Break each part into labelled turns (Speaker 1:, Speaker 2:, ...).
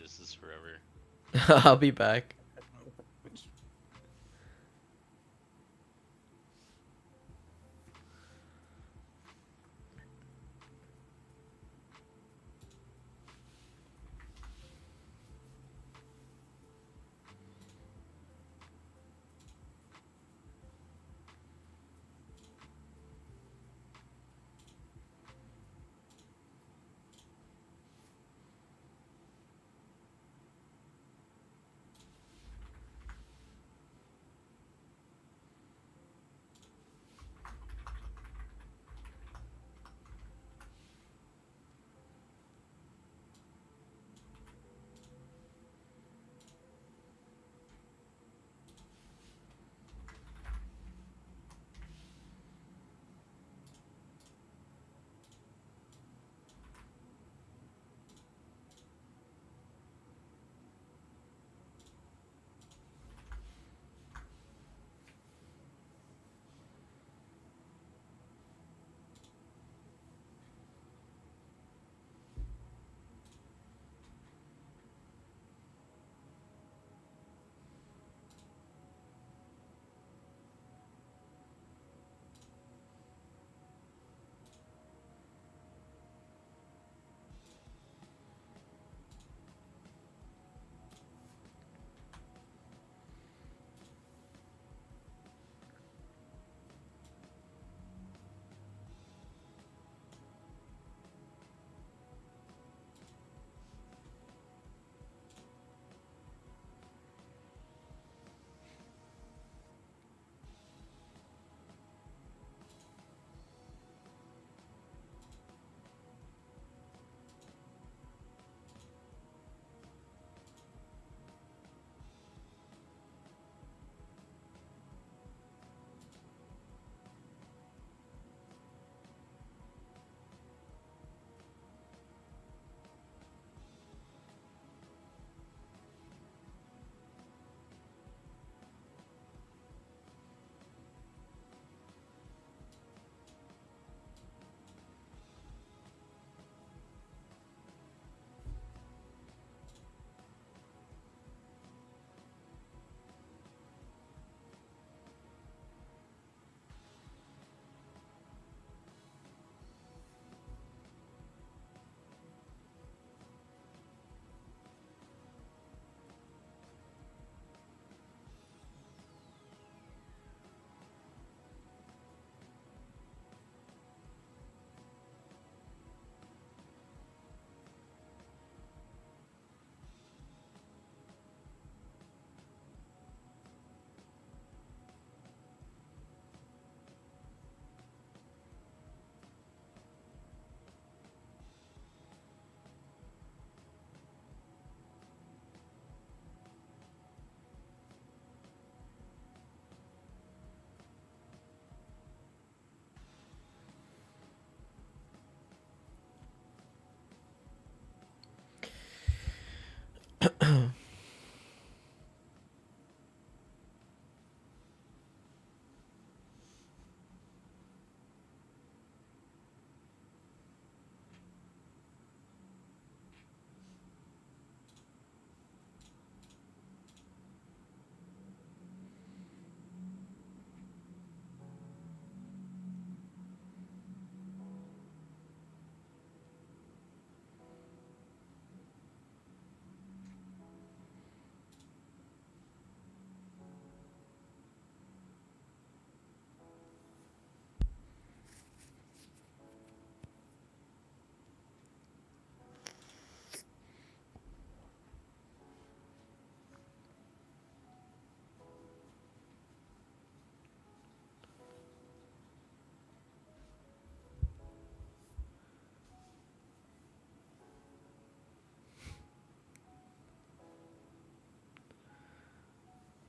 Speaker 1: this is forever.
Speaker 2: I'll be back.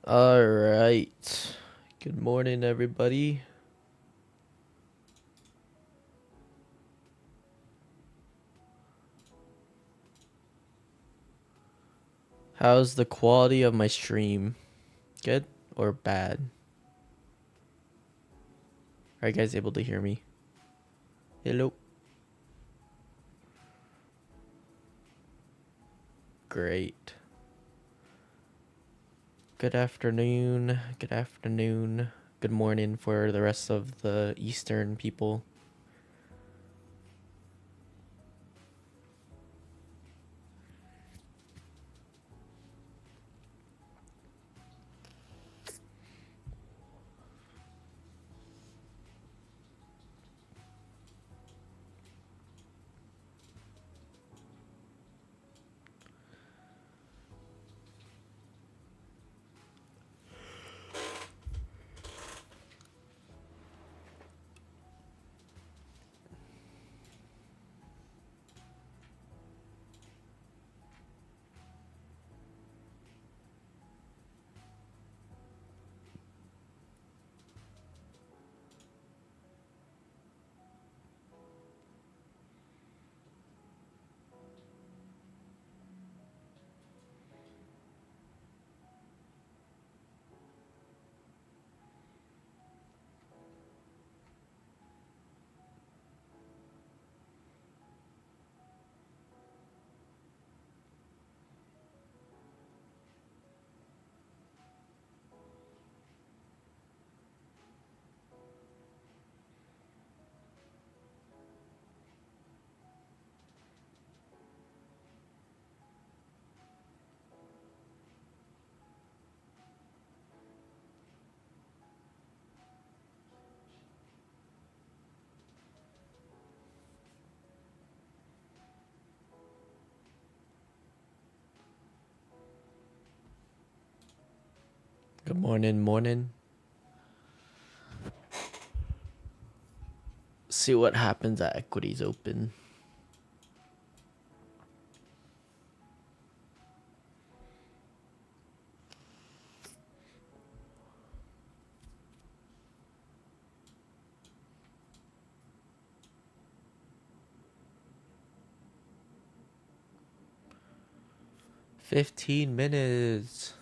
Speaker 2: All right. Good morning, everybody. How's the quality of my stream? Good or bad? Are you guys able to hear me? Hello? great. Good afternoon. Good afternoon. Good morning for the rest of the Eastern people. Good morning, morning. See what happens at equities open. $15.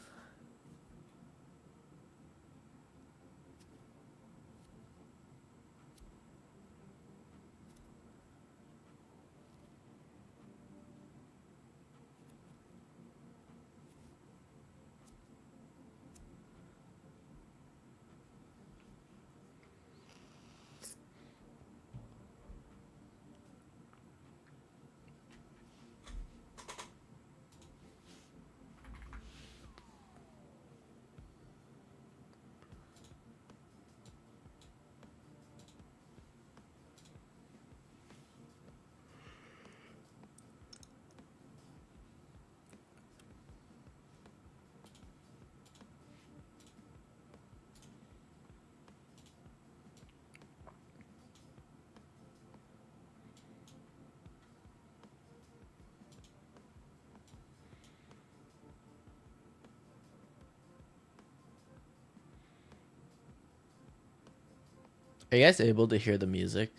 Speaker 2: Are you guys able to hear the music?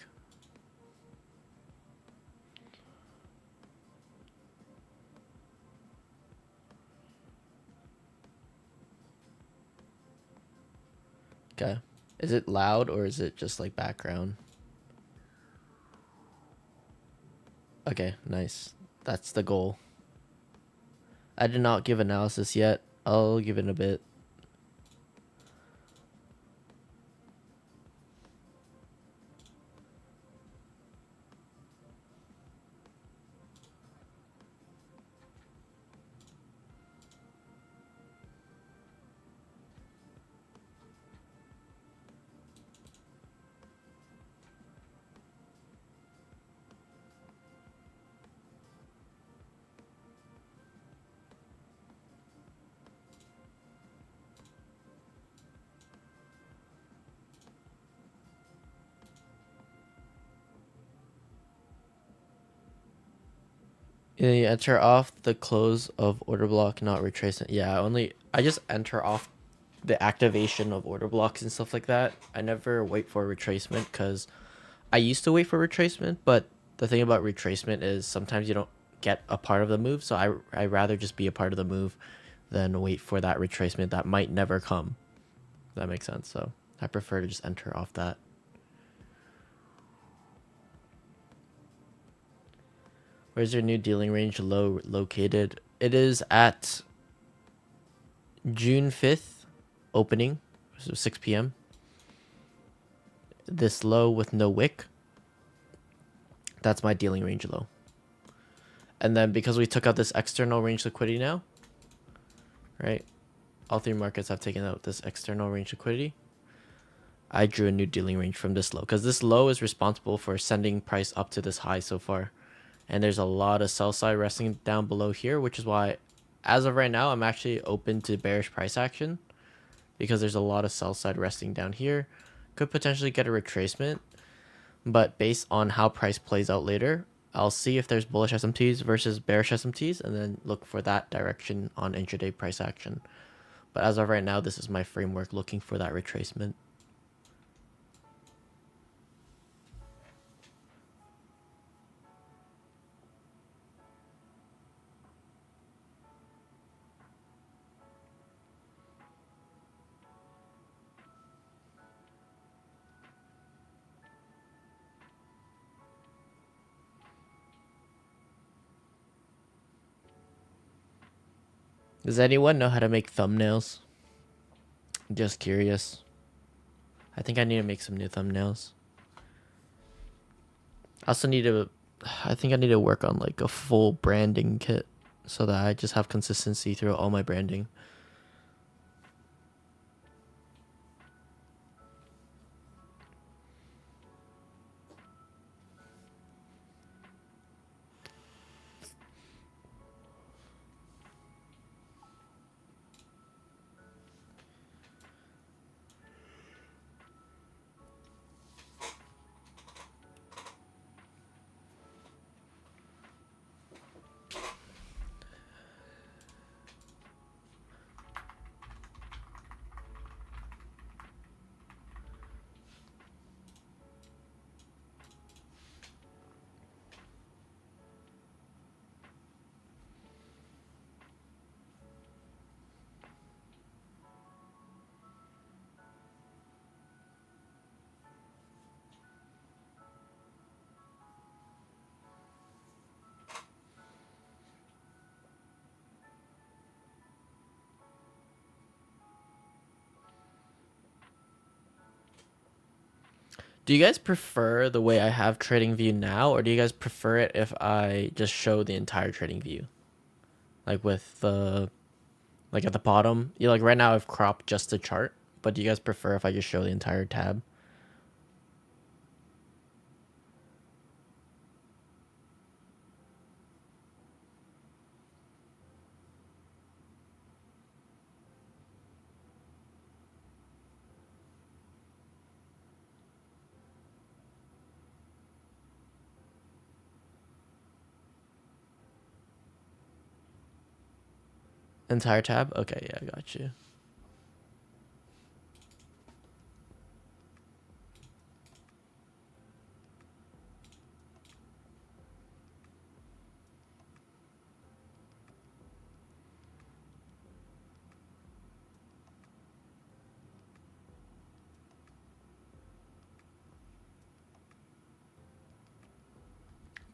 Speaker 2: Okay. Is it loud or is it just like background? Okay, nice. That's the goal. I did not give analysis yet. I'll give it a bit. Yeah, you enter off the close of order block, not retracement. Yeah, I just enter off the activation of order blocks and stuff like that. I never wait for retracement because I used to wait for retracement, but the thing about retracement is sometimes you don't get a part of the move, so I rather just be a part of the move than wait for that retracement that might never come. That makes sense. So I prefer to just enter off that. Where's your new dealing range low located? It is at June 5th opening, so 6 p.m. This low with no wick. That's my dealing range low. And then because we took out this external range liquidity now, right? All three markets have taken out this external range liquidity. I drew a new dealing range from this low because this low is responsible for sending price up to this high so far. And there's a lot of sell side resting down below here, which is why as of right now, I'm actually open to bearish price action because there's a lot of sell side resting down here. Could potentially get a retracement, but based on how price plays out later, I'll see if there's bullish SMTs versus bearish SMTs and then look for that direction on intraday price action. But as of right now, this is my framework looking for that retracement. Does anyone know how to make thumbnails? Just curious. I think I need to make some new thumbnails. I also need to, I think I need to work on like a full branding kit so that I just have consistency throughout all my branding. Do you guys prefer the way I have trading view now, or do you guys prefer it if I just show the entire trading view? Like with the, like at the bottom, you like right now I've cropped just the chart, but do you guys prefer if I just show the entire tab? Entire tab? Okay, yeah, I got you.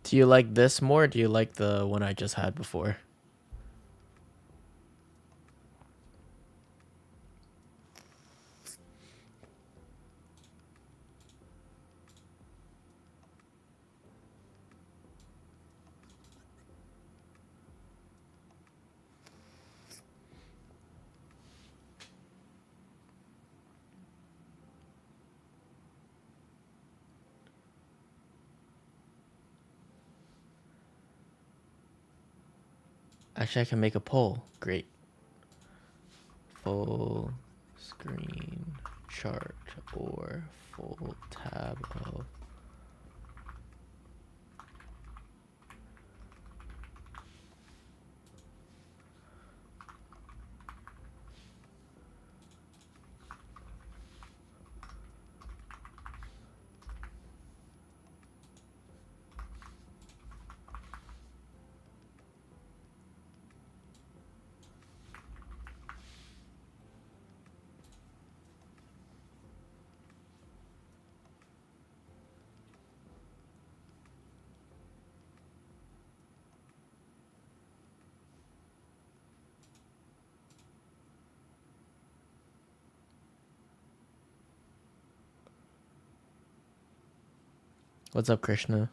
Speaker 2: Do you like this more, or do you like the one I just had before? Actually, I can make a poll. Great. Full screen chart or full tab of. What's up, Krishna?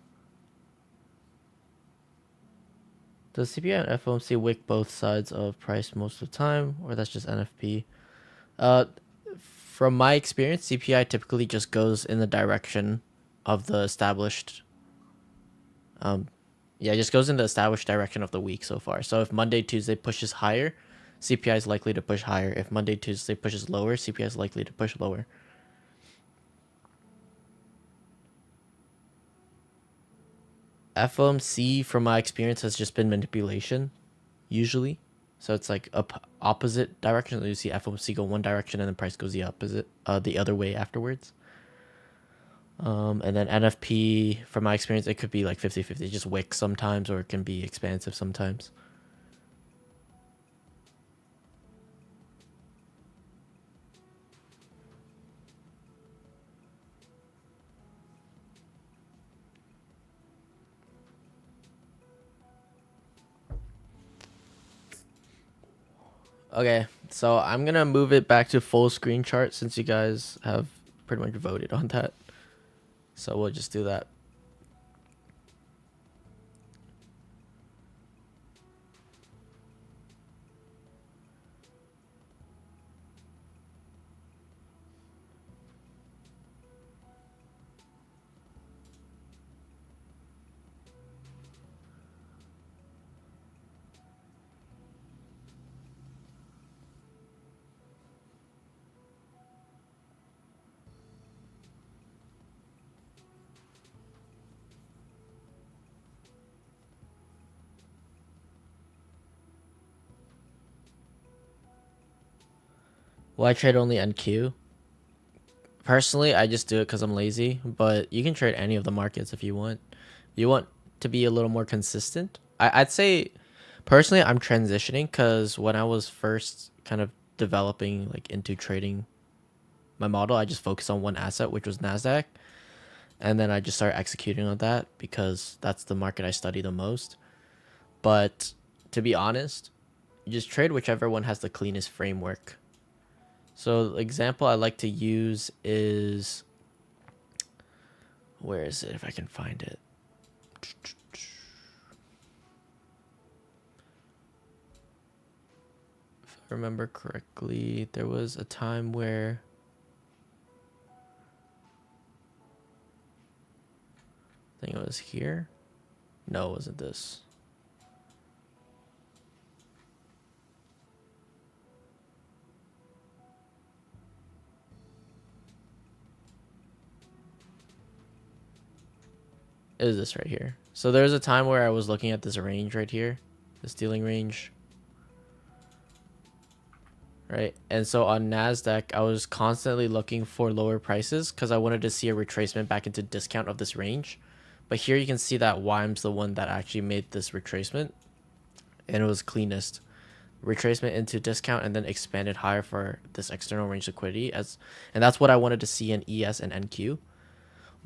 Speaker 2: Does CPI and FOMC wick both sides of price most of the time, or that's just NFP? Uh, from my experience, CPI typically just goes in the direction of the established. Yeah, it just goes in the established direction of the week so far. So if Monday, Tuesday pushes higher, CPI is likely to push higher. If Monday, Tuesday pushes lower, CPI is likely to push lower. FOMC, from my experience, has just been manipulation, usually. So it's like opposite direction. You see FOMC go one direction and the price goes the other way afterwards. And then NFP, from my experience, it could be like 50-50. Just wick sometimes, or it can be expansive sometimes. Okay, so I'm gonna move it back to full screen chart since you guys have pretty much voted on that. So we'll just do that. Well, I trade only NQ. Personally, I just do it because I'm lazy, but you can trade any of the markets if you want. You want to be a little more consistent. I'd say, personally, I'm transitioning because when I was first kind of developing like into trading my model, I just focused on one asset, which was NASDAQ. And then I just started executing on that because that's the market I study the most. But to be honest, you just trade whichever one has the cleanest framework. So the example I like to use is, where is it if I can find it? If I remember correctly, there was a time where I think it was here. No, it wasn't this. It was this right here. So there was a time where I was looking at this range right here, this dealing range. Right. And so on NASDAQ, I was constantly looking for lower prices because I wanted to see a retracement back into discount of this range. But here you can see that YM's the one that actually made this retracement. And it was cleanest. Retracement into discount and then expanded higher for this external range liquidity. And that's what I wanted to see in ES and NQ.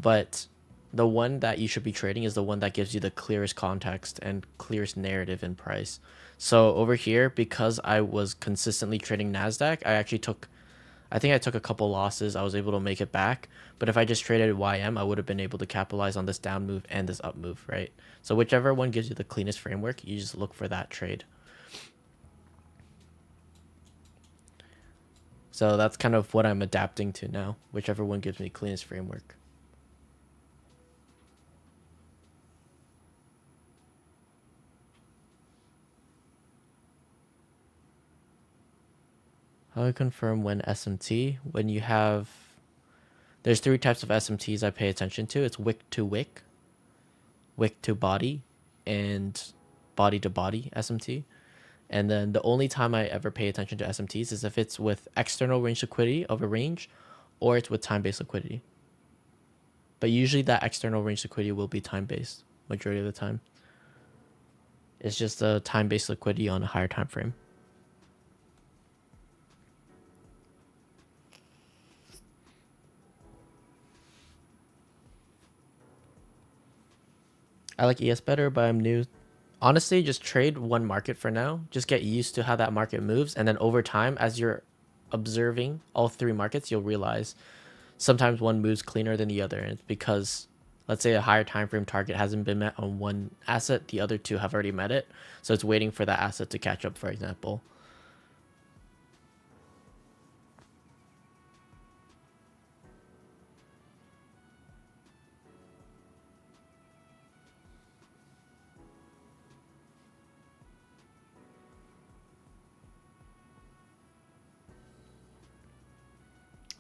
Speaker 2: But the one that you should be trading is the one that gives you the clearest context and clearest narrative in price. So over here, because I was consistently trading NASDAQ, I think I took a couple losses. I was able to make it back. But if I just traded YM, I would have been able to capitalize on this down move and this up move, right? So whichever one gives you the cleanest framework, you just look for that trade. So that's kind of what I'm adapting to now, whichever one gives me the cleanest framework. How do I confirm when SMT? When you have, there's three types of SMTs I pay attention to. It's wick to wick, wick to body, and body to body SMT. And then the only time I ever pay attention to SMTs is if it's with external range liquidity of a range, or it's with time-based liquidity. But usually that external range liquidity will be time-based majority of the time. It's just a time-based liquidity on a higher time frame. I like ES better, but I'm new. Honestly, just trade one market for now. Just get used to how that market moves. And then over time, as you're observing all three markets, you'll realize sometimes one moves cleaner than the other. And it's because let's say a higher time frame target hasn't been met on one asset, the other two have already met it. So it's waiting for that asset to catch up, for example.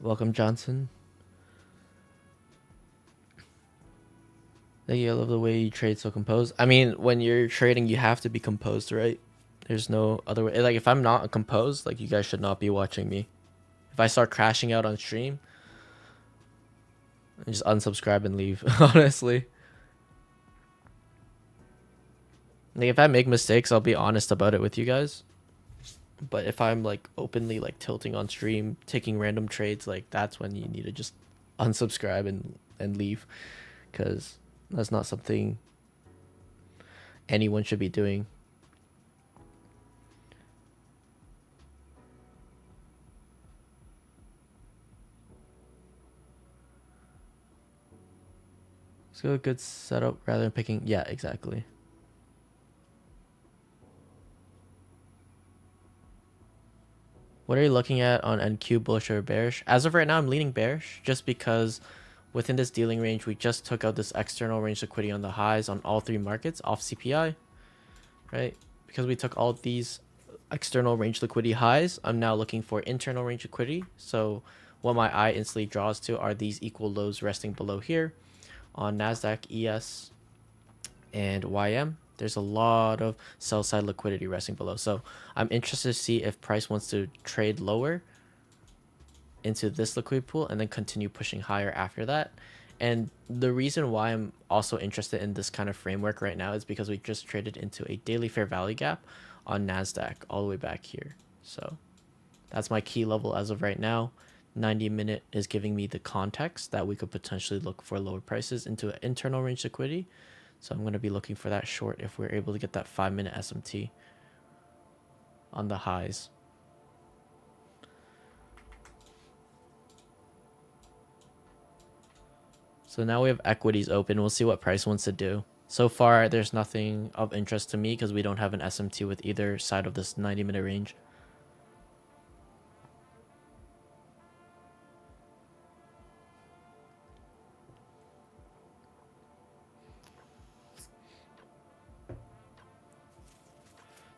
Speaker 2: Welcome, Johnson. Thank you. I love the way you trade so composed. I mean, when you're trading, you have to be composed, right? There's no other way. Like, if I'm not composed, like, you guys should not be watching me. If I start crashing out on stream, I just unsubscribe and leave, honestly. Like, if I make mistakes, I'll be honest about it with you guys. But if I'm, like, openly, like, tilting on stream, taking random trades, like, that's when you need to just unsubscribe and leave. Because that's not something anyone should be doing. Let's go a good setup rather than picking. Yeah, exactly. What are you looking at on NQ, bullish or bearish? As of right now, I'm leaning bearish just because within this dealing range, we just took out this external range liquidity on the highs on all three markets off CPI, right? Because we took all these external range liquidity highs, I'm now looking for internal range liquidity. So what my eye instantly draws to are these equal lows resting below here on NASDAQ, ES, and YM. There's a lot of sell side liquidity resting below. So I'm interested to see if price wants to trade lower into this liquidity pool and then continue pushing higher after that. And the reason why I'm also interested in this kind of framework right now is because we just traded into a daily fair value gap on NASDAQ all the way back here. So that's my key level as of right now. 90-minute is giving me the context that we could potentially look for lower prices into an internal range liquidity. So I'm going to be looking for that short if we're able to get that 5-minute SMT on the highs. So now we have equities open. We'll see what price wants to do. So far, there's nothing of interest to me because we don't have an SMT with either side of this 90-minute range.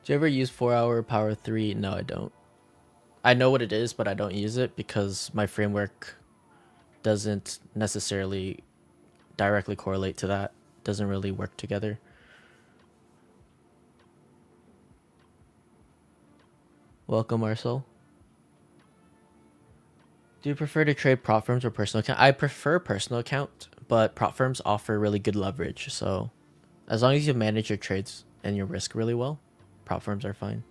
Speaker 2: Do you ever use 4-hour power 3? No, I don't. I know what it is, but I don't use it because my framework doesn't necessarily directly correlate to that. Doesn't really work together. Welcome, Marcel. Do you prefer to trade prop firms or personal account? I prefer personal account, but prop firms offer really good leverage. So as long as you manage your trades and your risk really well, prop firms are fine.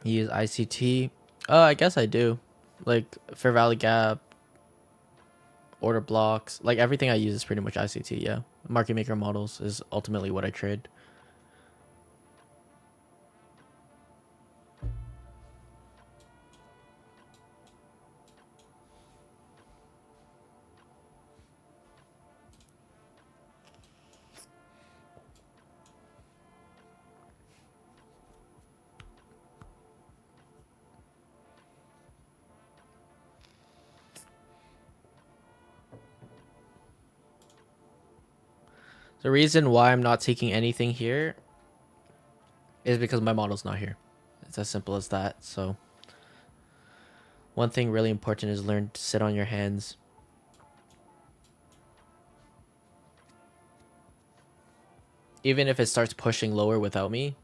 Speaker 2: You use ICT? I guess I do. Like Fair Valley Gap, order blocks, like everything I use is pretty much ICT. Yeah, market maker models is ultimately what I trade. The reason why I'm not taking anything here is because my model's not here. It's as simple as that. So One thing really important is learn to sit on your hands. Even if it starts pushing lower without me,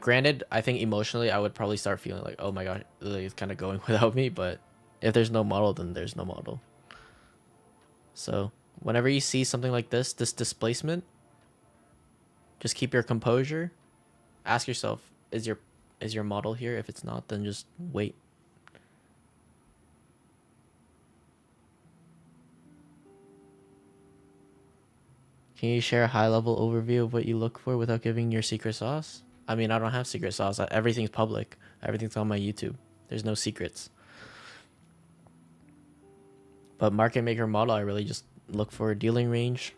Speaker 2: granted, I think emotionally I would probably start feeling like, oh my god, it's kind of going without me. But if there's no model, then there's no model. So whenever you see something like this displacement, just keep your composure. Ask yourself, is your model here? If it's not, then just wait. Can you share a high-level overview of what you look for without giving your secret sauce? I mean, I don't have secret sauce. Everything's public. Everything's on my YouTube. There's no secrets. But market maker model, I really just look for a dealing range,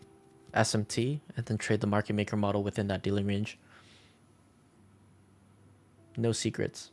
Speaker 2: SMT, and then trade the market maker model within that dealing range. No secrets.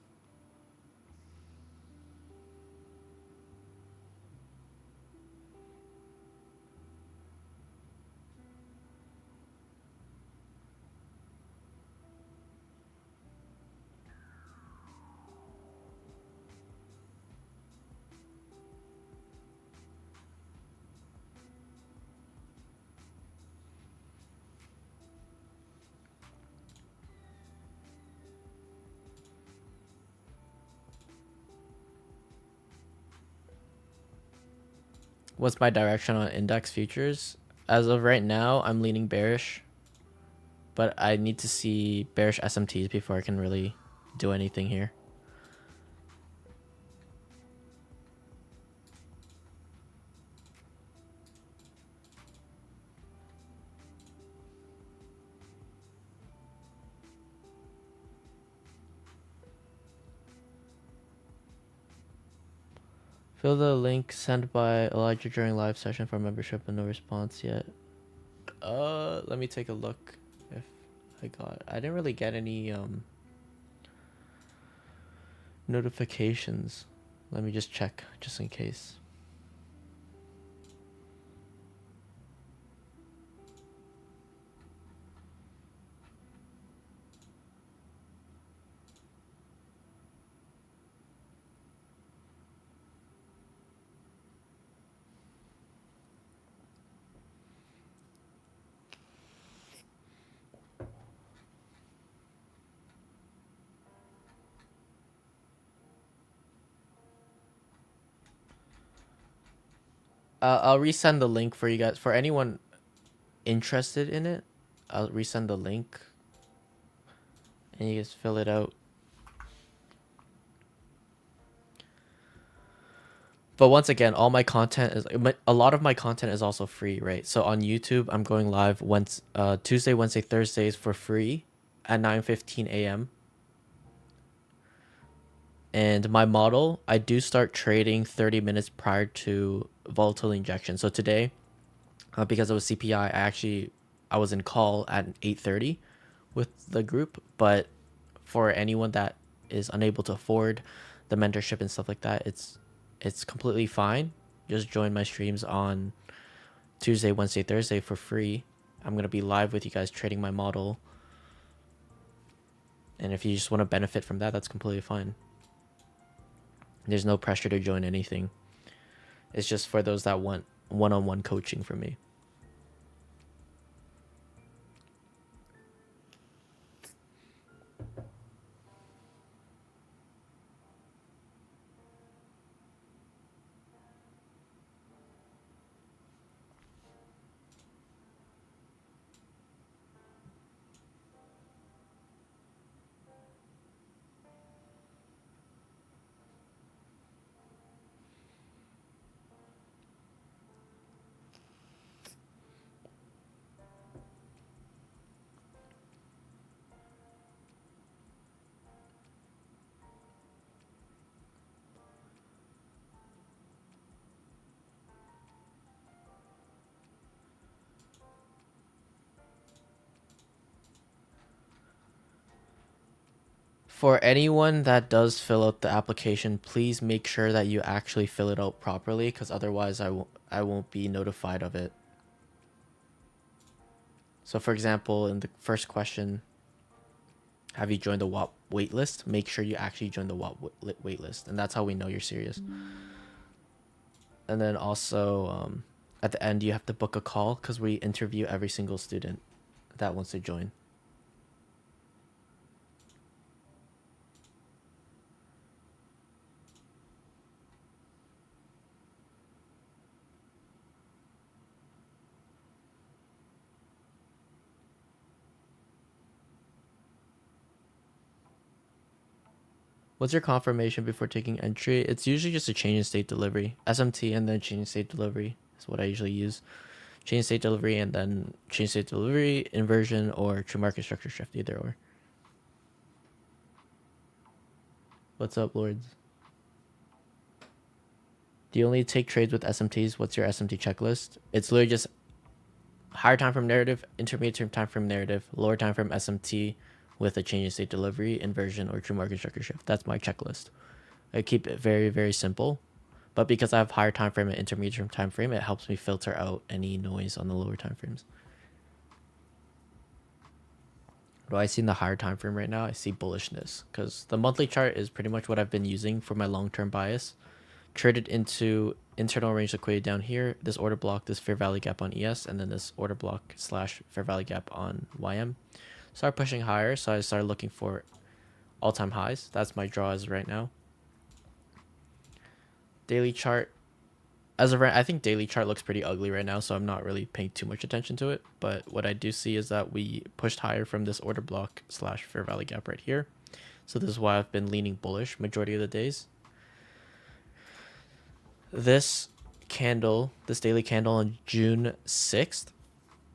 Speaker 2: What's my direction on index futures? As of right now, I'm leaning bearish, but I need to see bearish SMTs before I can really do anything here. Fill the link sent by Elijah during live session for membership and no response yet. Let me take a look if I didn't really get any notifications. Let me just check just in case. I'll resend the link for you guys. For anyone interested in it, I'll resend the link and you just fill it out. But once again, all my content is a lot of my content is also free, right? So on YouTube, I'm going live once Tuesday, Wednesday, Thursdays for free at 9:15 a.m. And my model, I do start trading 30 minutes prior to volatile injection. So today, because it was CPI, I was in call at 8:30 with the group. But for anyone that is unable to afford the mentorship and stuff like that, it's completely fine. Just join my streams on Tuesday, Wednesday, Thursday for free. I'm going to be live with you guys trading my model. And if you just want to benefit from that, that's completely fine. There's no pressure to join anything. It's just for those that want one-on-one coaching from me. For anyone that does fill out the application, please make sure that you actually fill it out properly, because otherwise I won't be notified of it. So for example, in the first question, have you joined the WAP wait list, make sure you actually join the WAP wait list. And that's how we know you're serious. And then also at the end, you have to book a call because we interview every single student that wants to join. What's your confirmation before taking entry? It's usually just a change in state delivery. SMT and then change in state delivery is what I usually use. Change in state delivery and then change state delivery, inversion, or true market structure shift, either or. What's up, Lords? Do you only take trades with SMTs? What's your SMT checklist? It's literally just higher time frame narrative, intermediate time frame narrative, lower time frame SMT with a change in state delivery, inversion, or true market structure shift. That's my checklist. I keep it very, very simple. But because I have higher time frame and intermediate time frame, it helps me filter out any noise on the lower time frames. What do I see in the higher time frame right now? I see bullishness because the monthly chart is pretty much what I've been using for my long-term bias. Traded into internal range liquidity down here, this order block, this fair value gap on ES, and then this order block / fair value gap on YM. Start pushing higher, so I started looking for all-time highs. That's my draw as right now. Daily chart, as of right, I think daily chart looks pretty ugly right now, so I'm not really paying too much attention to it. But what I do see is that we pushed higher from this order block / fair value gap right here. So this is why I've been leaning bullish majority of the days. This candle, this daily candle on June 6th,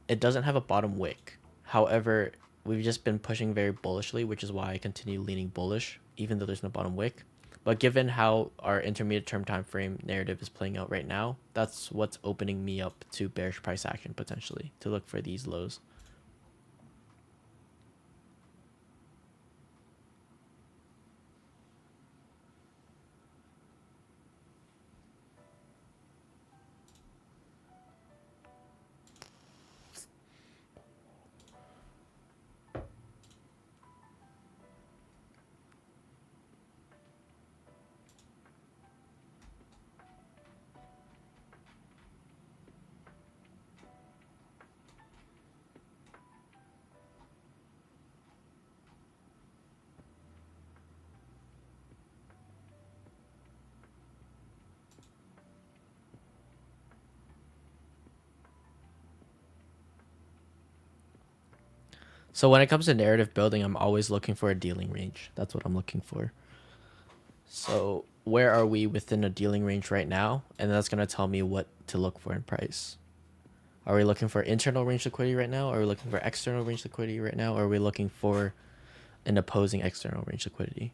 Speaker 2: it doesn't have a bottom wick. However, we've just been pushing very bullishly, which is why I continue leaning bullish, even though there's no bottom wick. But given how our intermediate term time frame narrative is playing out right now, that's what's opening me up to bearish price action potentially, to look for these lows. So when it comes to narrative building, I'm always looking for a dealing range. That's what I'm looking for. So where are we within a dealing range right now? And that's going to tell me what to look for in price. Are we looking for internal range liquidity right now? Are we looking for external range liquidity right now? Or are we looking for an opposing external range liquidity?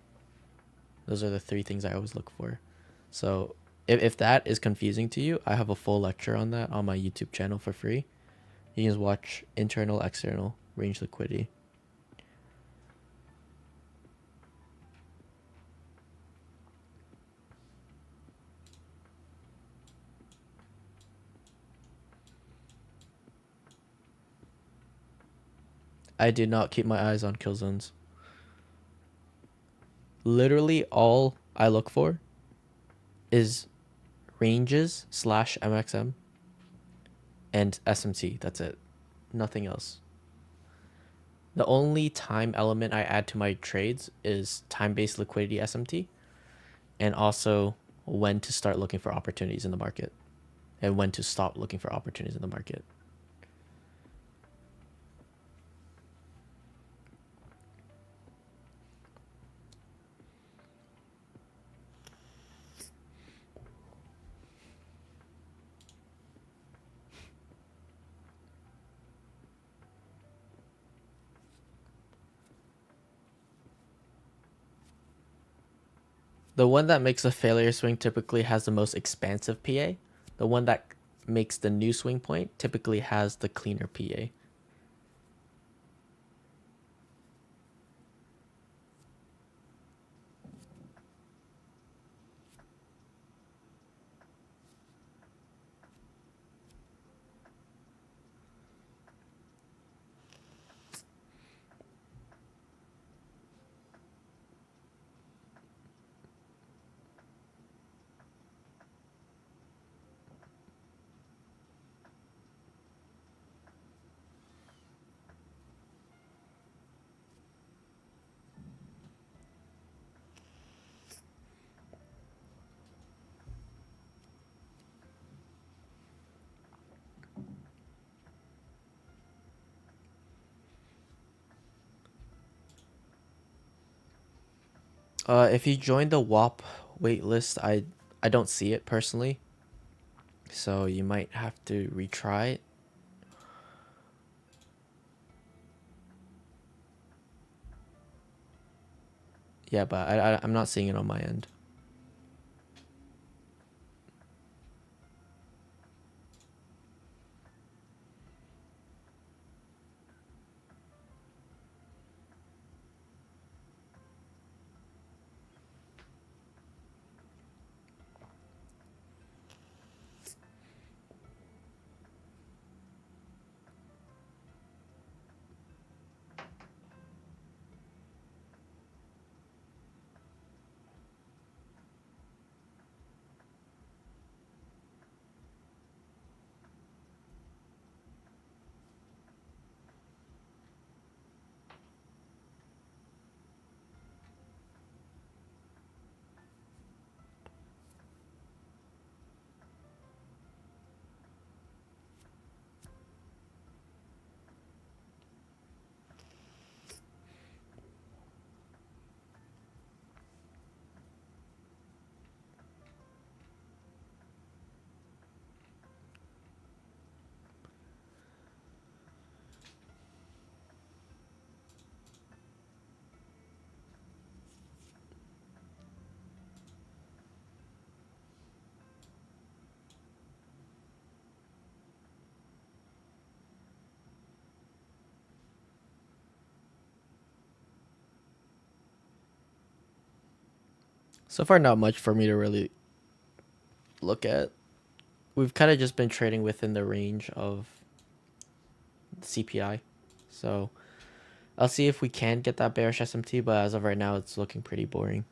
Speaker 2: Those are the three things I always look for. So if that is confusing to you, I have a full lecture on that on my YouTube channel for free. You can just watch internal, external range liquidity. I do not keep my eyes on kill zones. Literally all I look for is ranges / MXM and SMT. That's it. Nothing else. The only time element I add to my trades is time-based liquidity SMT, and also when to start looking for opportunities in the market and when to stop looking for opportunities in the market. The one that makes a failure swing typically has the most expansive PA. The one that makes the new swing point typically has the cleaner PA. If you join the WAP wait list, I don't see it personally, so you might have to retry it. Yeah, but I'm not seeing it on my end. So far, not much for me to really look at. We've kind of just been trading within the range of CPI. So I'll see if we can get that bearish SMT, but as of right now, it's looking pretty boring.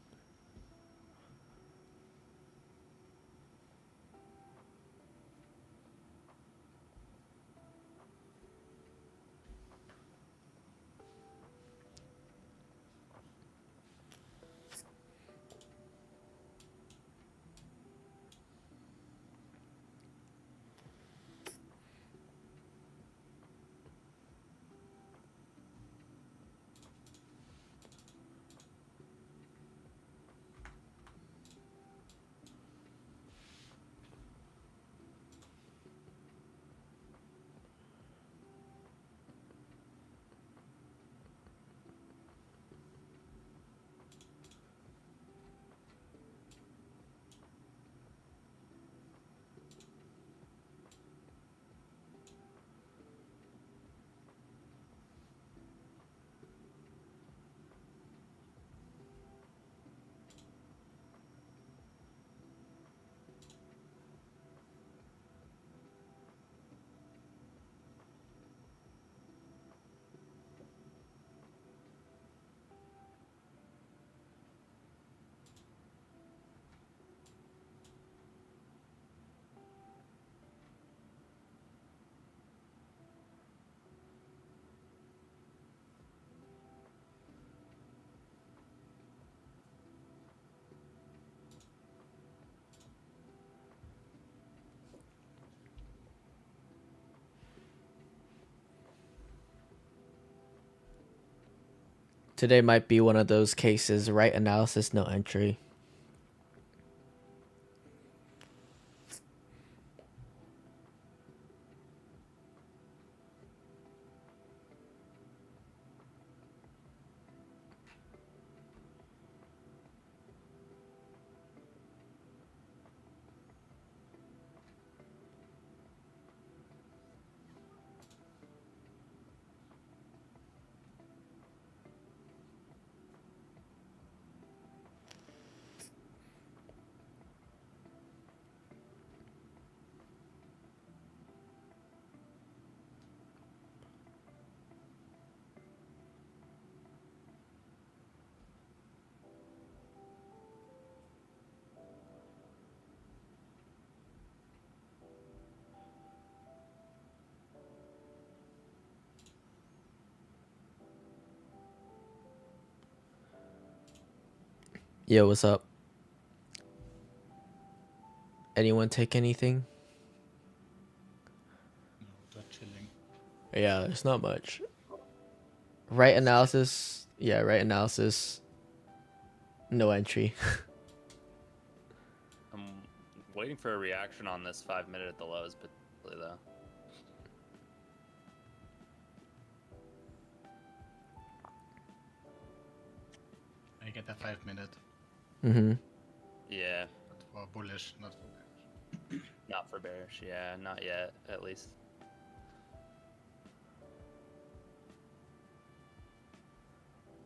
Speaker 2: Today might be one of those cases, right analysis, no entry. Yo, what's up? Anyone take anything?
Speaker 1: No, just chilling.
Speaker 2: Yeah, it's not much. Right analysis. Yeah, right analysis. No entry.
Speaker 1: I'm waiting for a reaction on this 5-minute at the lows, but though.
Speaker 3: I get a 5-minute.
Speaker 2: Mm-hmm.
Speaker 1: Yeah.
Speaker 3: But for bullish, not for bearish.
Speaker 1: Not for bearish. Yeah, not yet, at least.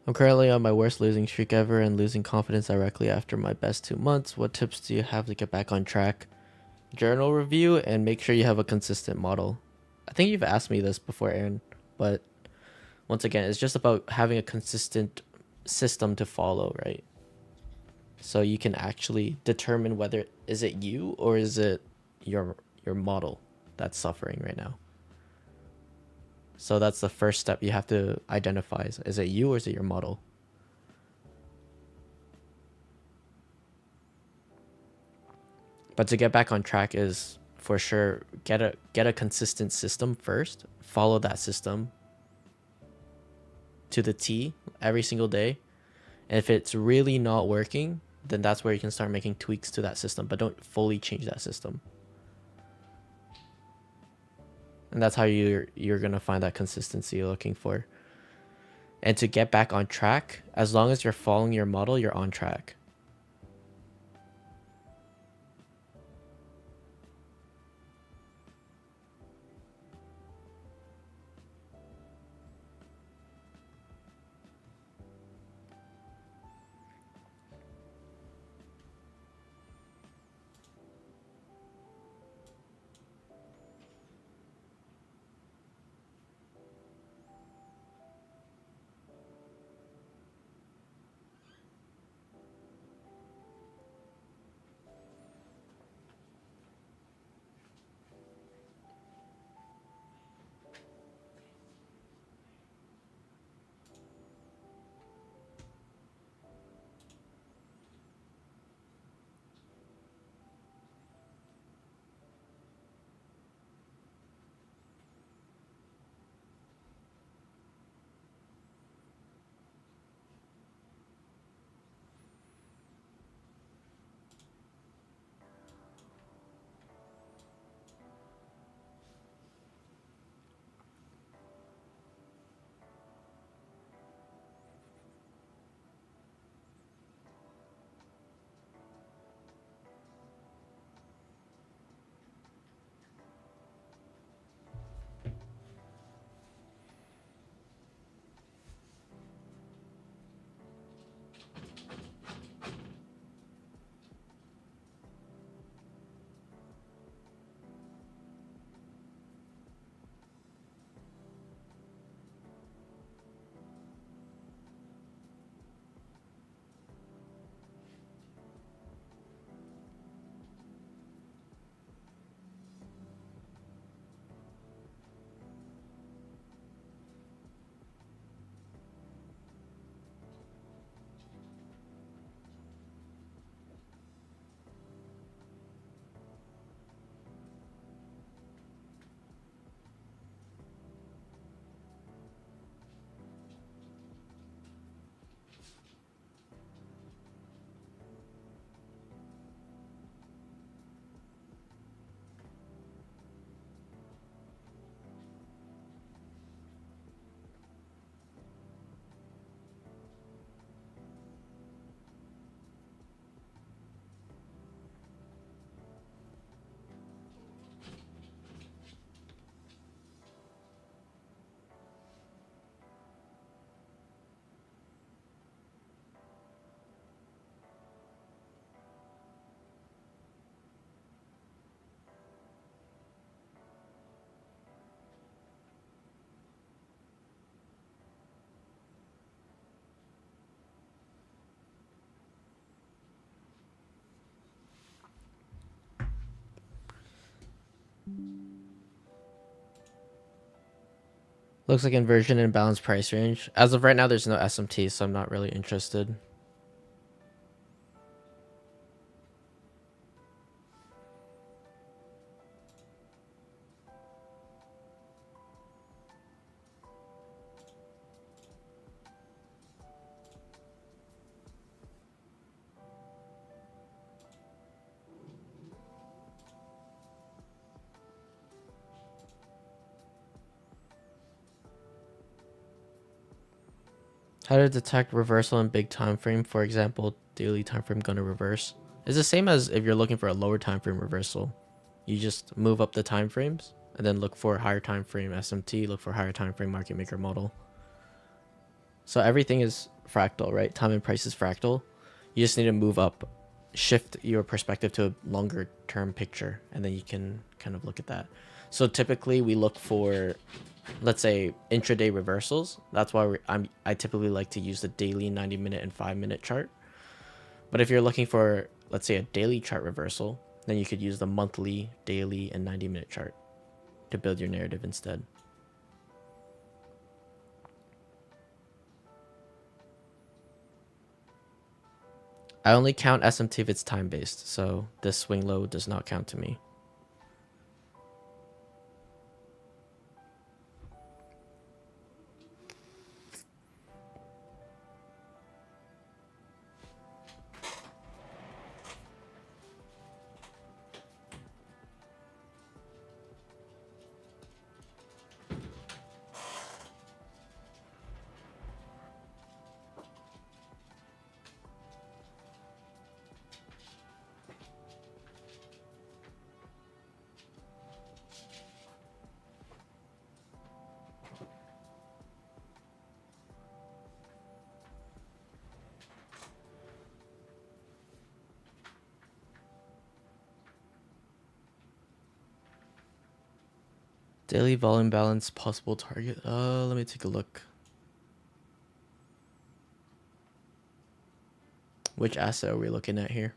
Speaker 2: I'm currently on my worst losing streak ever and losing confidence directly after my best 2 months. What tips do you have to get back on track? Journal review and make sure you have a consistent model. I think you've asked me this before, Aaron, but once again, it's just about having a consistent system to follow, right? So you can actually determine whether is it you or is it your model that's suffering right now. So that's the first step you have to identify. Is it you or is it your model? But to get back on track is for sure get a consistent system first. Follow that system to the T every single day. And if it's really not working, then that's where you can start making tweaks to that system, but don't fully change that system. And that's how you're gonna find that consistency you're looking for. And to get back on track, as long as you're following your model, you're on track. Looks like inversion and balanced price range. As of right now, there's no SMT, so I'm not really interested. How to detect reversal in big time frame, for example, daily time frame gonna reverse. It's the same as if you're looking for a lower time frame reversal. You just move up the time frames and then look for higher time frame SMT, look for higher time frame market maker model. So everything is fractal, right? Time and price is fractal. You just need to move up, shift your perspective to a longer term picture, and then you can kind of look at that. So typically we look for, let's say, intraday reversals. That's why I typically like to use the daily 90-minute and 5-minute chart. But if you're looking for, let's say, a daily chart reversal, then you could use the monthly, daily, and 90-minute chart to build your narrative instead. I only count SMT if it's time-based, so this swing low does not count to me. Daily volume balance, possible target. Let me take a look. Which asset are we looking at here?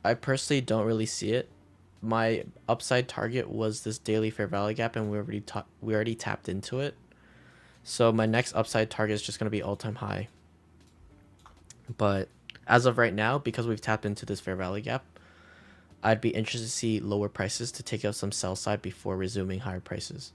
Speaker 2: I personally don't really see it. My upside target was this daily fair value gap, and we already tapped into it. So my next upside target is just going to be all-time high. But as of right now, because we've tapped into this fair value gap, I'd be interested to see lower prices to take out some sell side before resuming higher prices.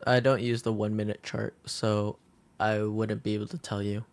Speaker 2: I don't use the 1-minute chart, so I wouldn't be able to tell you.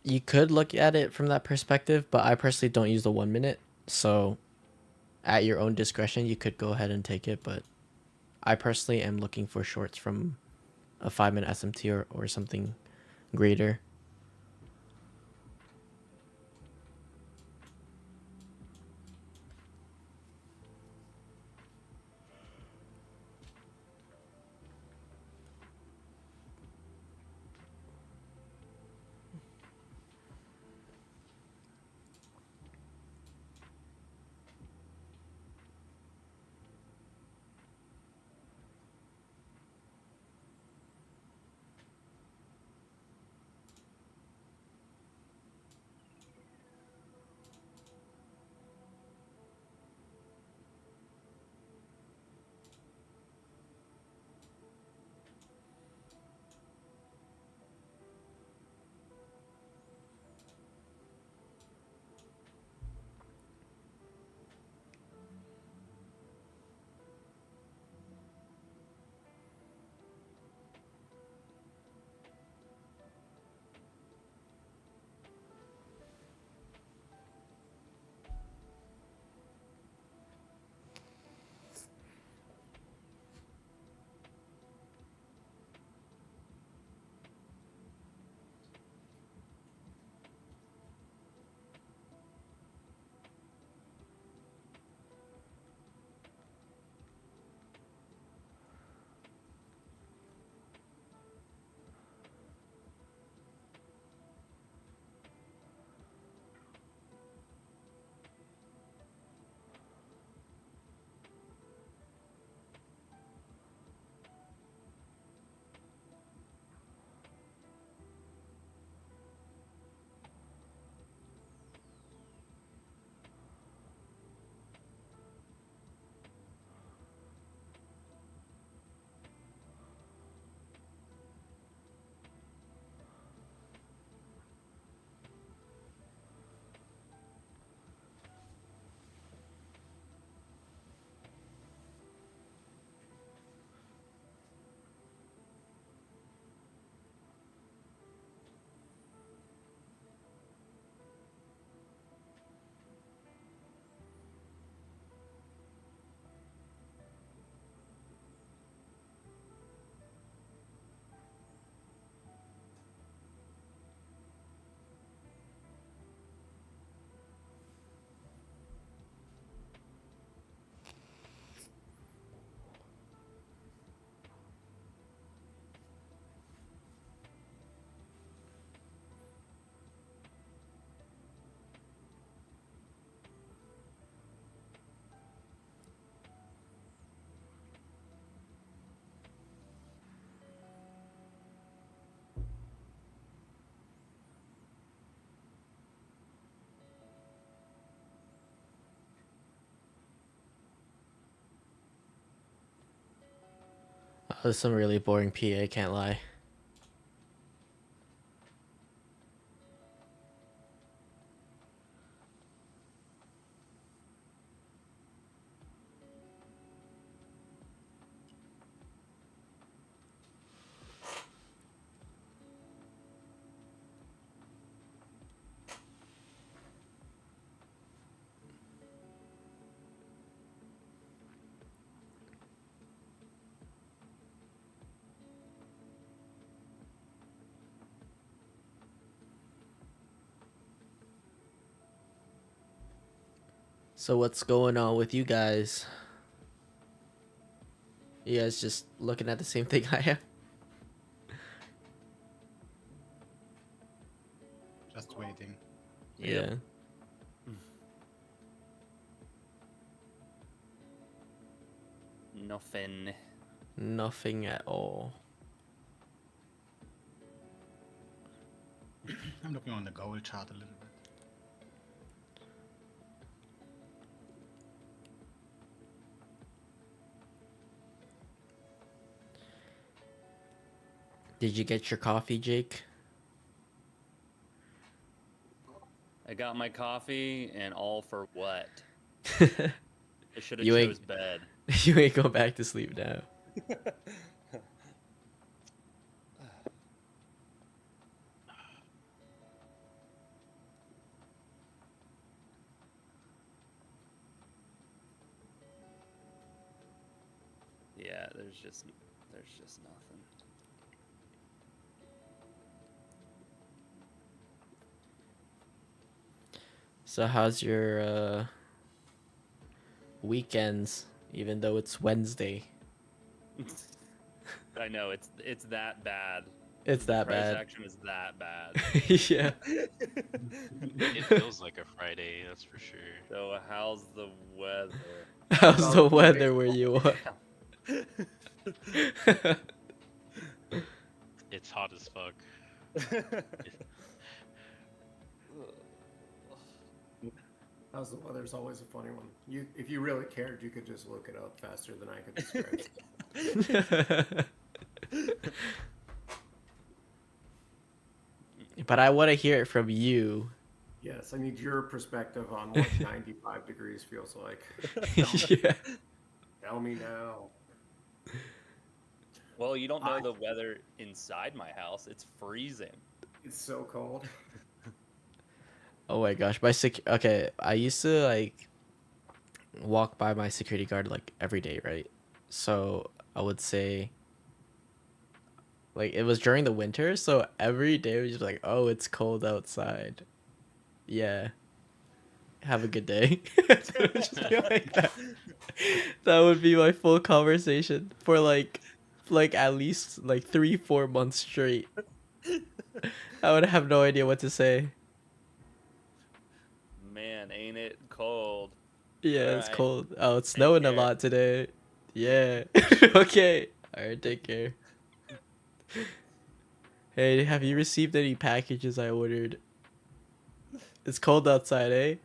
Speaker 2: You could look at it from that perspective, but I personally don't use the 1 minute. So at your own discretion, you could go ahead and take it. But I personally am looking for shorts from a 5 minute SMT or something greater. There's some really boring PA, can't lie. So what's going on with you guys? You guys just looking at the same thing I am?
Speaker 3: Just waiting.
Speaker 1: Yep.
Speaker 2: Yeah.
Speaker 1: Nothing.
Speaker 2: Nothing at all.
Speaker 3: I'm looking on the goal chart a little bit.
Speaker 2: Did you get your coffee, Jake?
Speaker 1: I got my coffee, and all for what? I should have
Speaker 2: You ain't-
Speaker 1: chose bed.
Speaker 2: You ain't go back to sleep now.
Speaker 1: there's just nothing.
Speaker 2: So how's your weekends? Even though it's Wednesday,
Speaker 1: I know it's that bad.
Speaker 2: it's
Speaker 1: The
Speaker 2: that
Speaker 1: price
Speaker 2: bad.
Speaker 1: action is that bad.
Speaker 2: Yeah.
Speaker 4: It feels like a Friday, that's for sure.
Speaker 1: So how's the weather?
Speaker 2: How's the weather where you are?
Speaker 4: It's hot as fuck.
Speaker 5: How's the weather's always a funny one. If you really cared, you could just look it up faster than I could describe.
Speaker 2: But I want to hear it from you.
Speaker 5: Yes, I need your perspective on what 95 degrees feels like.
Speaker 2: Yeah.
Speaker 5: Tell me now.
Speaker 1: Well, you don't know the weather inside my house. It's freezing.
Speaker 5: It's so cold.
Speaker 2: Oh my gosh, okay, I used to like walk by my security guard like every day, right? So I would say like it was during the winter, so every day was just like, oh, it's cold outside. Yeah. Have a good day. It would just be like that. That would be my full conversation for like at least like 3-4 months straight. I would have no idea what to say.
Speaker 1: Man, ain't it cold?
Speaker 2: Yeah, it's
Speaker 1: Alright.
Speaker 2: cold. Oh, it's
Speaker 1: Take
Speaker 2: snowing a
Speaker 1: care.
Speaker 2: lot today. Yeah. Okay. Alright, take care. Hey, have you received any packages I ordered? It's cold outside, eh?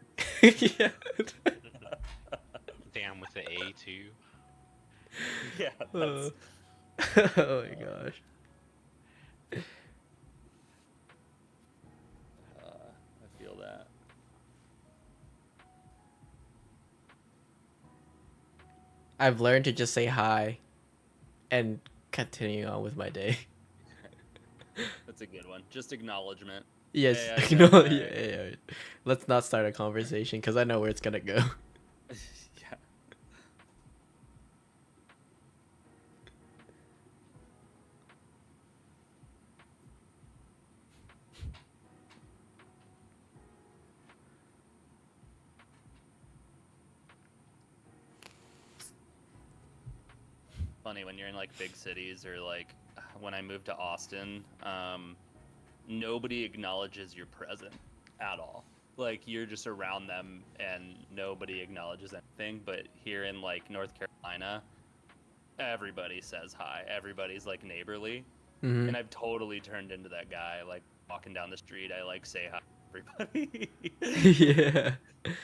Speaker 2: Yeah.
Speaker 4: Damn, with the A too.
Speaker 1: Yeah, that's,
Speaker 2: Oh my gosh.
Speaker 1: I feel that.
Speaker 2: I've learned to just say hi and continue on with my day.
Speaker 1: That's a good one. Just acknowledgement.
Speaker 2: Yes.
Speaker 1: Hey, I
Speaker 2: No,
Speaker 1: know,
Speaker 2: yeah,
Speaker 1: hey.
Speaker 2: yeah, yeah. Let's not start a conversation because I know where it's gonna go.
Speaker 1: Yeah. Funny when you're in like big cities or like when I moved to Austin, nobody acknowledges your present at all. Like you're just around them and nobody acknowledges anything. But here in like North Carolina, everybody says hi. Everybody's like neighborly.
Speaker 2: Hmm.
Speaker 1: And I've totally turned into that guy. Like walking down the street, I like say hi to everybody.
Speaker 2: Yeah.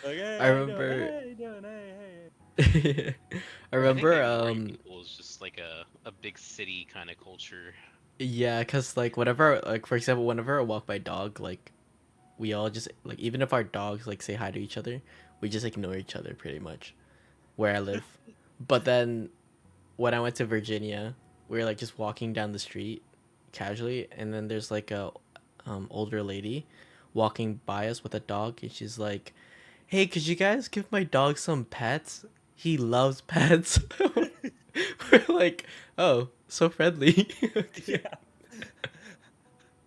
Speaker 1: Like, hey,
Speaker 2: I
Speaker 1: how you
Speaker 2: remember.
Speaker 1: doing? Hey, how you doing? Hey, hey.
Speaker 2: I
Speaker 4: I think
Speaker 2: remember.
Speaker 4: ignoring people is just like a big city kind of culture.
Speaker 2: Yeah, cause like whenever, like for example, whenever I walk my dog, like we all just like even if our dogs like say hi to each other, we just ignore each other pretty much where I live. But then when I went to Virginia, we were like just walking down the street casually, and then there's like a older lady walking by us with a dog, and she's like, "Hey, could you guys give my dog some pets? He loves pets." We're like, "Oh, so friendly."
Speaker 1: Yeah.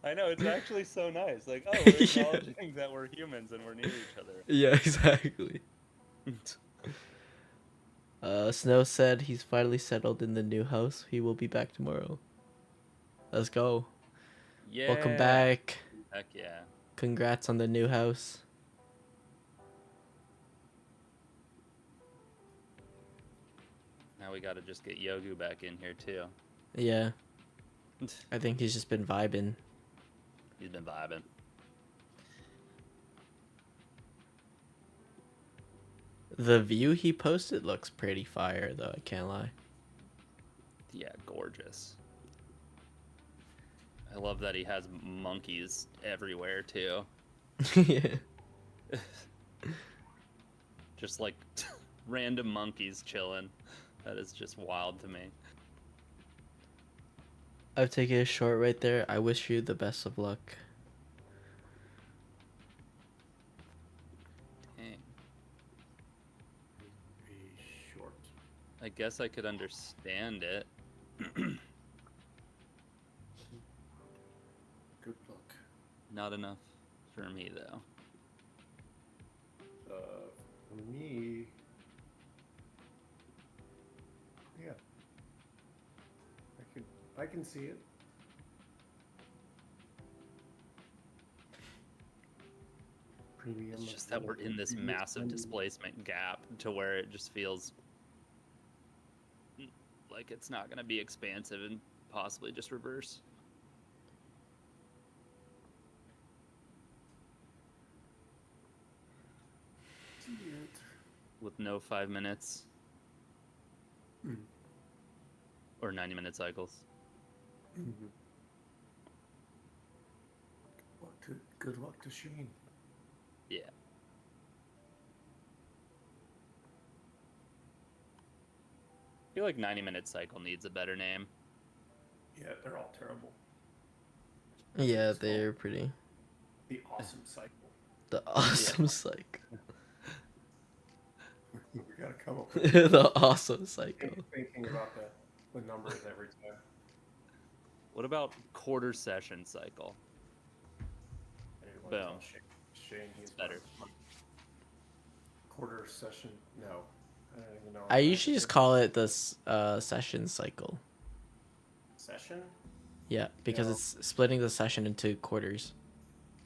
Speaker 1: I know, it's actually so nice. Like, oh, we're
Speaker 2: Yeah.
Speaker 1: acknowledging that we're humans and we're near each other.
Speaker 2: Yeah, exactly. Snow said he's finally settled in the new house. He will be back tomorrow. Let's go.
Speaker 1: Yeah.
Speaker 2: Welcome back.
Speaker 1: Heck yeah.
Speaker 2: Congrats on the new house.
Speaker 1: Now we gotta just get Yogu back in here too.
Speaker 2: Yeah, I think he's just been vibing.
Speaker 1: He's been vibing.
Speaker 2: The view he posted looks pretty fire, though. I can't lie.
Speaker 1: Yeah, gorgeous. I love that he has monkeys everywhere too.
Speaker 2: Yeah.
Speaker 1: Just like random monkeys chilling. That is just wild to me.
Speaker 2: I've taken a short right there. I wish you the best of luck.
Speaker 1: Dang.
Speaker 5: Be short.
Speaker 1: I guess I could understand it.
Speaker 5: Good luck.
Speaker 1: Not enough for me though.
Speaker 5: For me, yeah, I can see it. Premium.
Speaker 1: It's just that we're in this massive displacement gap to where it just feels like it's not going to be expansive and possibly just reverse.
Speaker 5: See it.
Speaker 1: With no 5 minutes
Speaker 5: Mm.
Speaker 1: or 90-minute cycles.
Speaker 5: Mm-hmm. Good luck to Shane.
Speaker 1: Yeah. I feel like 90-minute cycle needs a better name.
Speaker 5: Yeah, they're all terrible.
Speaker 2: Yeah, they're pretty.
Speaker 5: The awesome cycle.
Speaker 2: The awesome cycle.
Speaker 5: We gotta come up with
Speaker 2: The awesome cycle.
Speaker 5: thinking about the numbers every time.
Speaker 1: What about quarter session cycle?
Speaker 5: Anyone
Speaker 1: Boom.
Speaker 5: tell Shane he's
Speaker 1: Better.
Speaker 5: Quarter session. No, I don't even know.
Speaker 2: I usually just call it the session cycle.
Speaker 5: Session.
Speaker 2: Yeah, because
Speaker 5: No.
Speaker 2: it's splitting the session into quarters.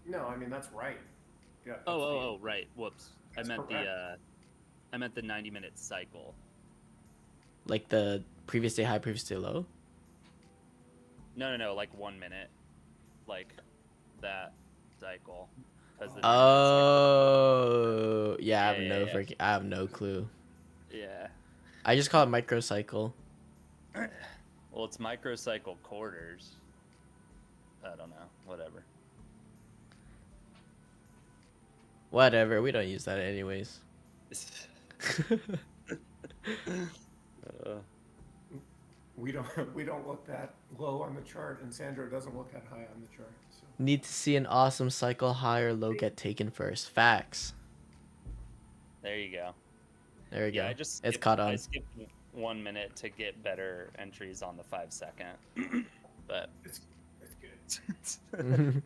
Speaker 5: No, I mean that's right. Yeah. that's
Speaker 1: Oh, right. Whoops.
Speaker 5: That's
Speaker 1: I meant
Speaker 5: correct.
Speaker 1: the 90-minute cycle.
Speaker 2: Like the previous day high, previous day low.
Speaker 1: No, like 1 minute. Like that cycle. 'Cause the 90-minute
Speaker 2: Oh, yeah. I have
Speaker 1: Yeah,
Speaker 2: no
Speaker 1: yeah, yeah.
Speaker 2: freaking. I have no clue.
Speaker 1: cycle- Yeah.
Speaker 2: I just call it microcycle.
Speaker 1: Well, it's microcycle quarters. I don't know. Whatever.
Speaker 2: Whatever. We don't use that anyways.
Speaker 5: We don't look that low on the chart, and Sandro doesn't look that high on the chart. So
Speaker 2: Need to see an awesome cycle high or low get taken first. Facts.
Speaker 1: There you go.
Speaker 2: There we
Speaker 1: Yeah,
Speaker 2: go.
Speaker 1: I just
Speaker 2: It's
Speaker 1: skipped,
Speaker 2: caught
Speaker 1: I
Speaker 2: on.
Speaker 1: skipped 1 minute to get better entries on the 5-second. But
Speaker 5: it's good.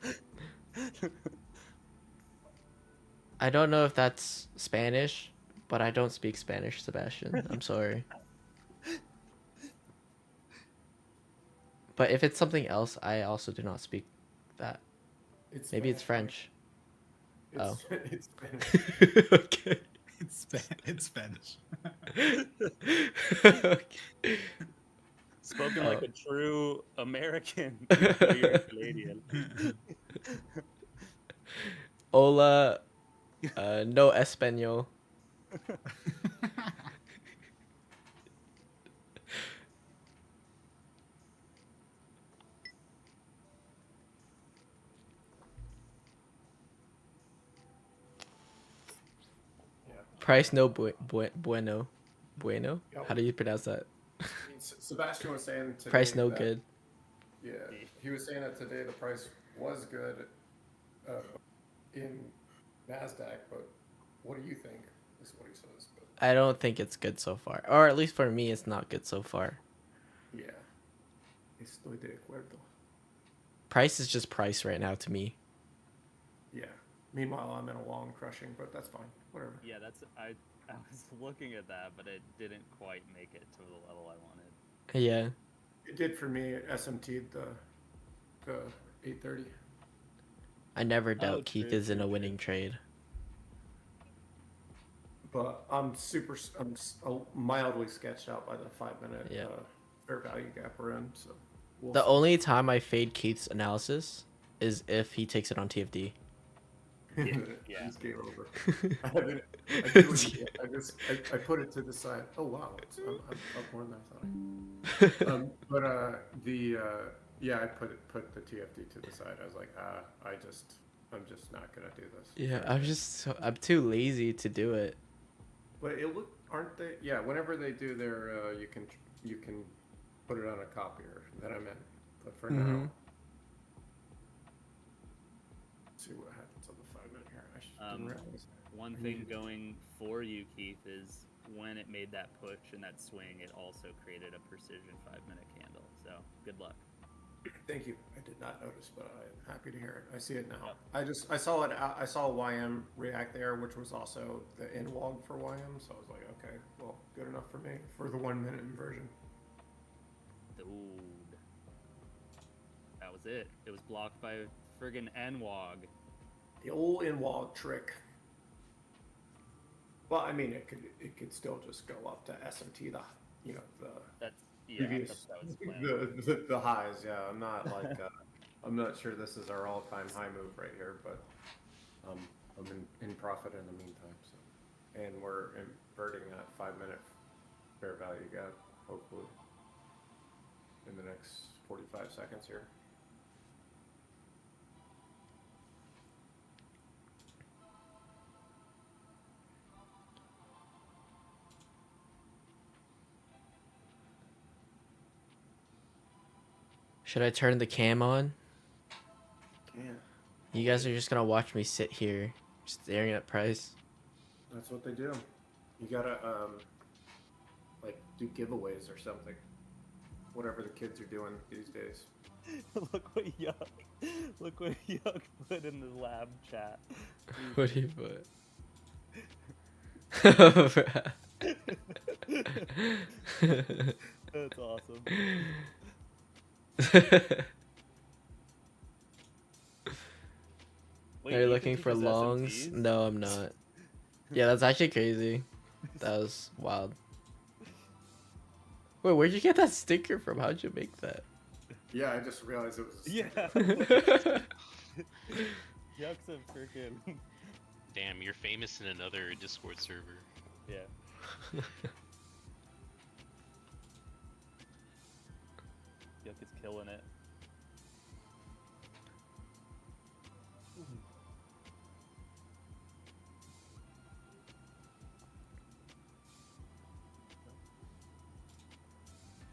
Speaker 2: I don't know if that's Spanish, but I don't speak Spanish, Sebastian. I'm sorry. But if it's something else, I also do not speak that. Maybe it's
Speaker 5: Spanish.
Speaker 2: French.
Speaker 5: It's Spanish.
Speaker 2: Okay.
Speaker 3: It's Spanish.
Speaker 2: Okay.
Speaker 1: spoken
Speaker 2: Oh.
Speaker 1: like a true American. Weird Canadian.
Speaker 2: Hola, no español.
Speaker 5: Yeah.
Speaker 2: Price no bueno. Bueno?
Speaker 5: Yep.
Speaker 2: How do you pronounce that?
Speaker 5: Sebastian was saying today.
Speaker 2: Price no
Speaker 5: that-
Speaker 2: good.
Speaker 5: Yeah, he was saying that today the price was good in Nasdaq, but what do you think? Is what he says. But
Speaker 2: I don't think it's good so far. Or at least for me, it's not good so far.
Speaker 5: yeah, estoy de acuerdo.
Speaker 2: Price is just price right now to me.
Speaker 5: Yeah. Meanwhile, I'm in a long crushing, but that's fine. Whatever.
Speaker 1: Yeah, that's I was looking at that, but it didn't quite make it to the level I wanted.
Speaker 2: Yeah.
Speaker 5: It did for me. It SMT'd the 830.
Speaker 2: I never doubt
Speaker 1: Oh,
Speaker 2: Keith
Speaker 1: true,
Speaker 2: is in
Speaker 1: true,
Speaker 2: a
Speaker 1: true.
Speaker 2: winning trade.
Speaker 5: But I'm mildly sketched out by the 5 minute
Speaker 2: Yeah.
Speaker 5: fair value gap we're in. So we'll
Speaker 2: The
Speaker 5: see.
Speaker 2: only time I fade Keith's analysis is if he takes it on TFD.
Speaker 1: Yeah.
Speaker 5: Just game over. I haven't. I do it yet. I put it to the side. Oh wow, I'm up more than I thought. Yeah, I put the TFD to the side. I was like, I'm just not gonna do this.
Speaker 2: Yeah, I'm too lazy to do it.
Speaker 5: But aren't they? Yeah, whenever they do their, you can put it on a copier. That I meant. But for now,
Speaker 2: Mhm.
Speaker 5: let's see what happens on the 5 minute here. I didn't realize.
Speaker 1: One thing going for you, Keith, is when it made that push and that swing, it also created a precision 5-minute candle. So good luck.
Speaker 5: Thank you. I did not notice, but I'm happy to hear it. I see it now.
Speaker 1: Yep.
Speaker 5: I saw it. I saw YM react there, which was also the inwog for YM. So I was like, okay, well, good enough for me for the 1 minute inversion.
Speaker 1: Dude. That was it. It was blocked by friggin' NWOG.
Speaker 5: The old inwog trick. Well, I mean, it could still just go up to SMT, the
Speaker 1: That's yeah.
Speaker 5: previous
Speaker 1: That was the plan.
Speaker 5: the highs. Yeah, I'm not like I'm not sure this is our all-time high move right here, but I'm in profit in the meantime. So, and we're inverting that 5-minute fair value gap, hopefully, in the next 45 seconds here.
Speaker 2: Should I turn the cam on?
Speaker 5: Yeah,
Speaker 2: You guys are just gonna watch me sit here, staring at price.
Speaker 5: that's what they do. You gotta like do giveaways or something. Whatever the kids are doing these days.
Speaker 1: Look what Yuck put in the lab chat.
Speaker 2: What do you put?
Speaker 1: That's awesome. Wait,
Speaker 2: Are you
Speaker 1: can
Speaker 2: looking
Speaker 1: teach
Speaker 2: for
Speaker 1: us
Speaker 2: longs?
Speaker 1: SMTs?
Speaker 2: No, I'm not. Yeah, that's actually crazy. That was wild. Wait, where'd you get that sticker from? How'd you make that?
Speaker 5: Yeah, I just realized it was.
Speaker 1: Yeah. Yuck's a freaking.
Speaker 4: Damn, you're famous in another Discord server.
Speaker 1: Yeah. Yuck is killing it.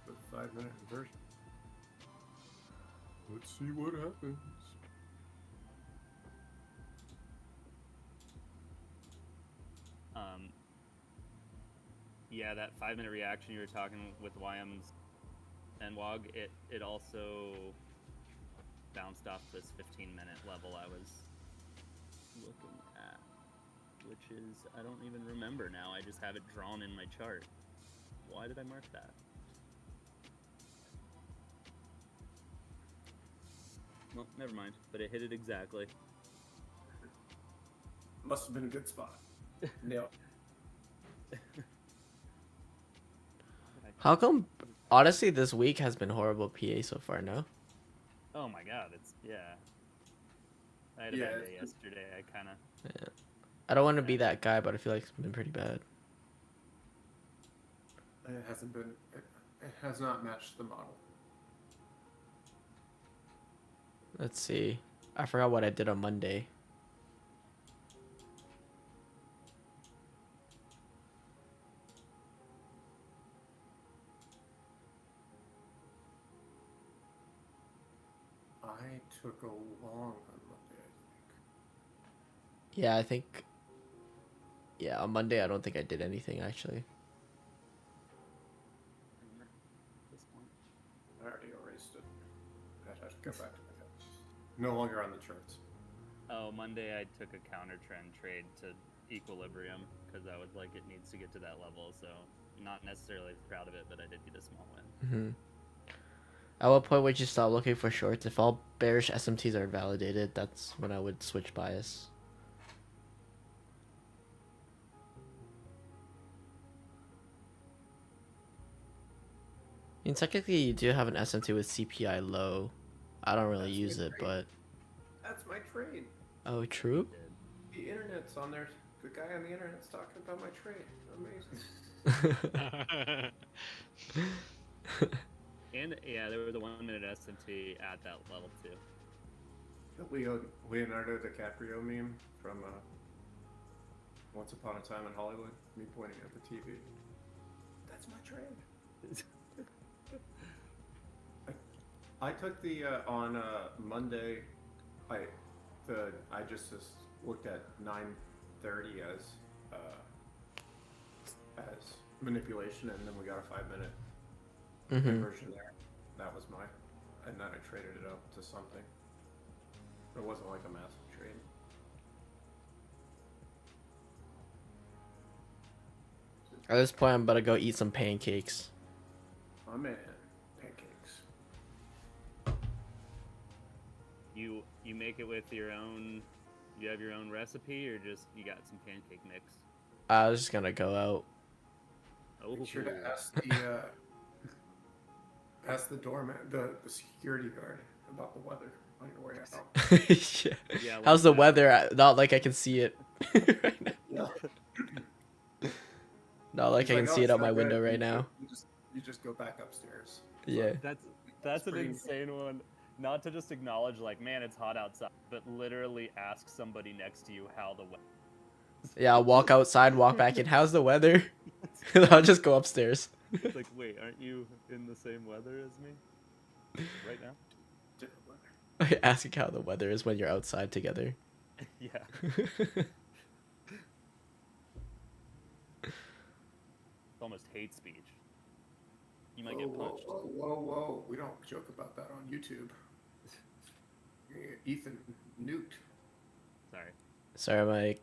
Speaker 5: The 5-minute inversion. Let's see what happens.
Speaker 1: Yeah, that 5-minute reaction you were talking with YM's NWOG, it also bounced off this 15-minute level I was looking at, which is, I don't even remember now. I just have it drawn in my chart. Why did I mark that? Well, never mind, but it hit it exactly.
Speaker 5: Must have been a good spot. No.
Speaker 2: How come? Honestly, this week has been horrible PA so far. No.
Speaker 1: Oh my god, it's, yeah. I had a
Speaker 5: Yeah,
Speaker 1: bad day yesterday, I kinda...
Speaker 2: Yeah. I don't want to be that guy, but I feel like it's been pretty bad.
Speaker 5: It hasn't been. It has not matched the model.
Speaker 2: Let's see. I forgot what I did on Monday.
Speaker 5: I took a long on Monday, I think.
Speaker 2: Yeah, I think. Yeah, on Monday I don't think I did anything actually.
Speaker 1: At this point.
Speaker 5: I already erased it. I'd have to go back to my notes. No longer on the charts.
Speaker 1: Oh, Monday I took a counter trend trade to equilibrium because I was like, it needs to get to that level. So not necessarily proud of it, but I did get a small win.
Speaker 2: Mm-hmm. At what point would you stop looking for shorts? If all bearish SMTs are validated, that's when I would switch bias. I mean, technically, you do have an SMT with CPI low. I don't really
Speaker 5: That's
Speaker 2: use
Speaker 5: my
Speaker 2: it,
Speaker 5: trade.
Speaker 2: but...
Speaker 5: That's my trade.
Speaker 2: Oh, true?
Speaker 5: The internet's on there. The guy on the internet's talking about my trade. Amazing.
Speaker 1: And yeah, there was a 1-minute SMT at that level too.
Speaker 5: The Leonardo DiCaprio meme from Once Upon a Time in Hollywood. Me pointing at the TV. That's my trade. I took the on Monday. I just looked at 9:30 as as manipulation, and then we got a 5-minute
Speaker 2: Mm-hmm.
Speaker 5: conversion there. That was mine, and then I traded it up to something. It wasn't like a massive trade.
Speaker 2: At this point, I'm about to go eat some pancakes.
Speaker 5: Oh man, pancakes.
Speaker 1: You make it with your own. You have your own recipe, or just you got some pancake mix.
Speaker 2: I was just gonna go out.
Speaker 1: Oh,
Speaker 5: Make sure to ask the doorman, the security guard, about the weather on your way out.
Speaker 2: Yeah.
Speaker 1: Yeah,
Speaker 2: How's the
Speaker 1: like that.
Speaker 2: weather? Not like I can see it right now.
Speaker 5: Yeah.
Speaker 2: Not like
Speaker 5: He's
Speaker 2: I can
Speaker 5: "Oh,
Speaker 2: see it
Speaker 5: it's
Speaker 2: out
Speaker 5: not
Speaker 2: my
Speaker 5: good."
Speaker 2: window right now.
Speaker 5: You just go back upstairs.
Speaker 2: Yeah.
Speaker 1: That's an
Speaker 5: pretty-
Speaker 1: insane one. Not to just acknowledge like, man, it's hot outside, but literally ask somebody next to you how the weather.
Speaker 2: Yeah, I'll walk outside, walk back in. How's the weather? I'll just go upstairs.
Speaker 1: It's like, wait, aren't you in the same weather as me right now?
Speaker 5: Different weather.
Speaker 2: Asking how the weather is when you're outside together.
Speaker 1: Yeah. It's almost hate speech. You might get punched.
Speaker 5: Whoa. We don't joke about that on YouTube. You're gonna get Ethan nuked.
Speaker 1: Sorry.
Speaker 2: Sorry,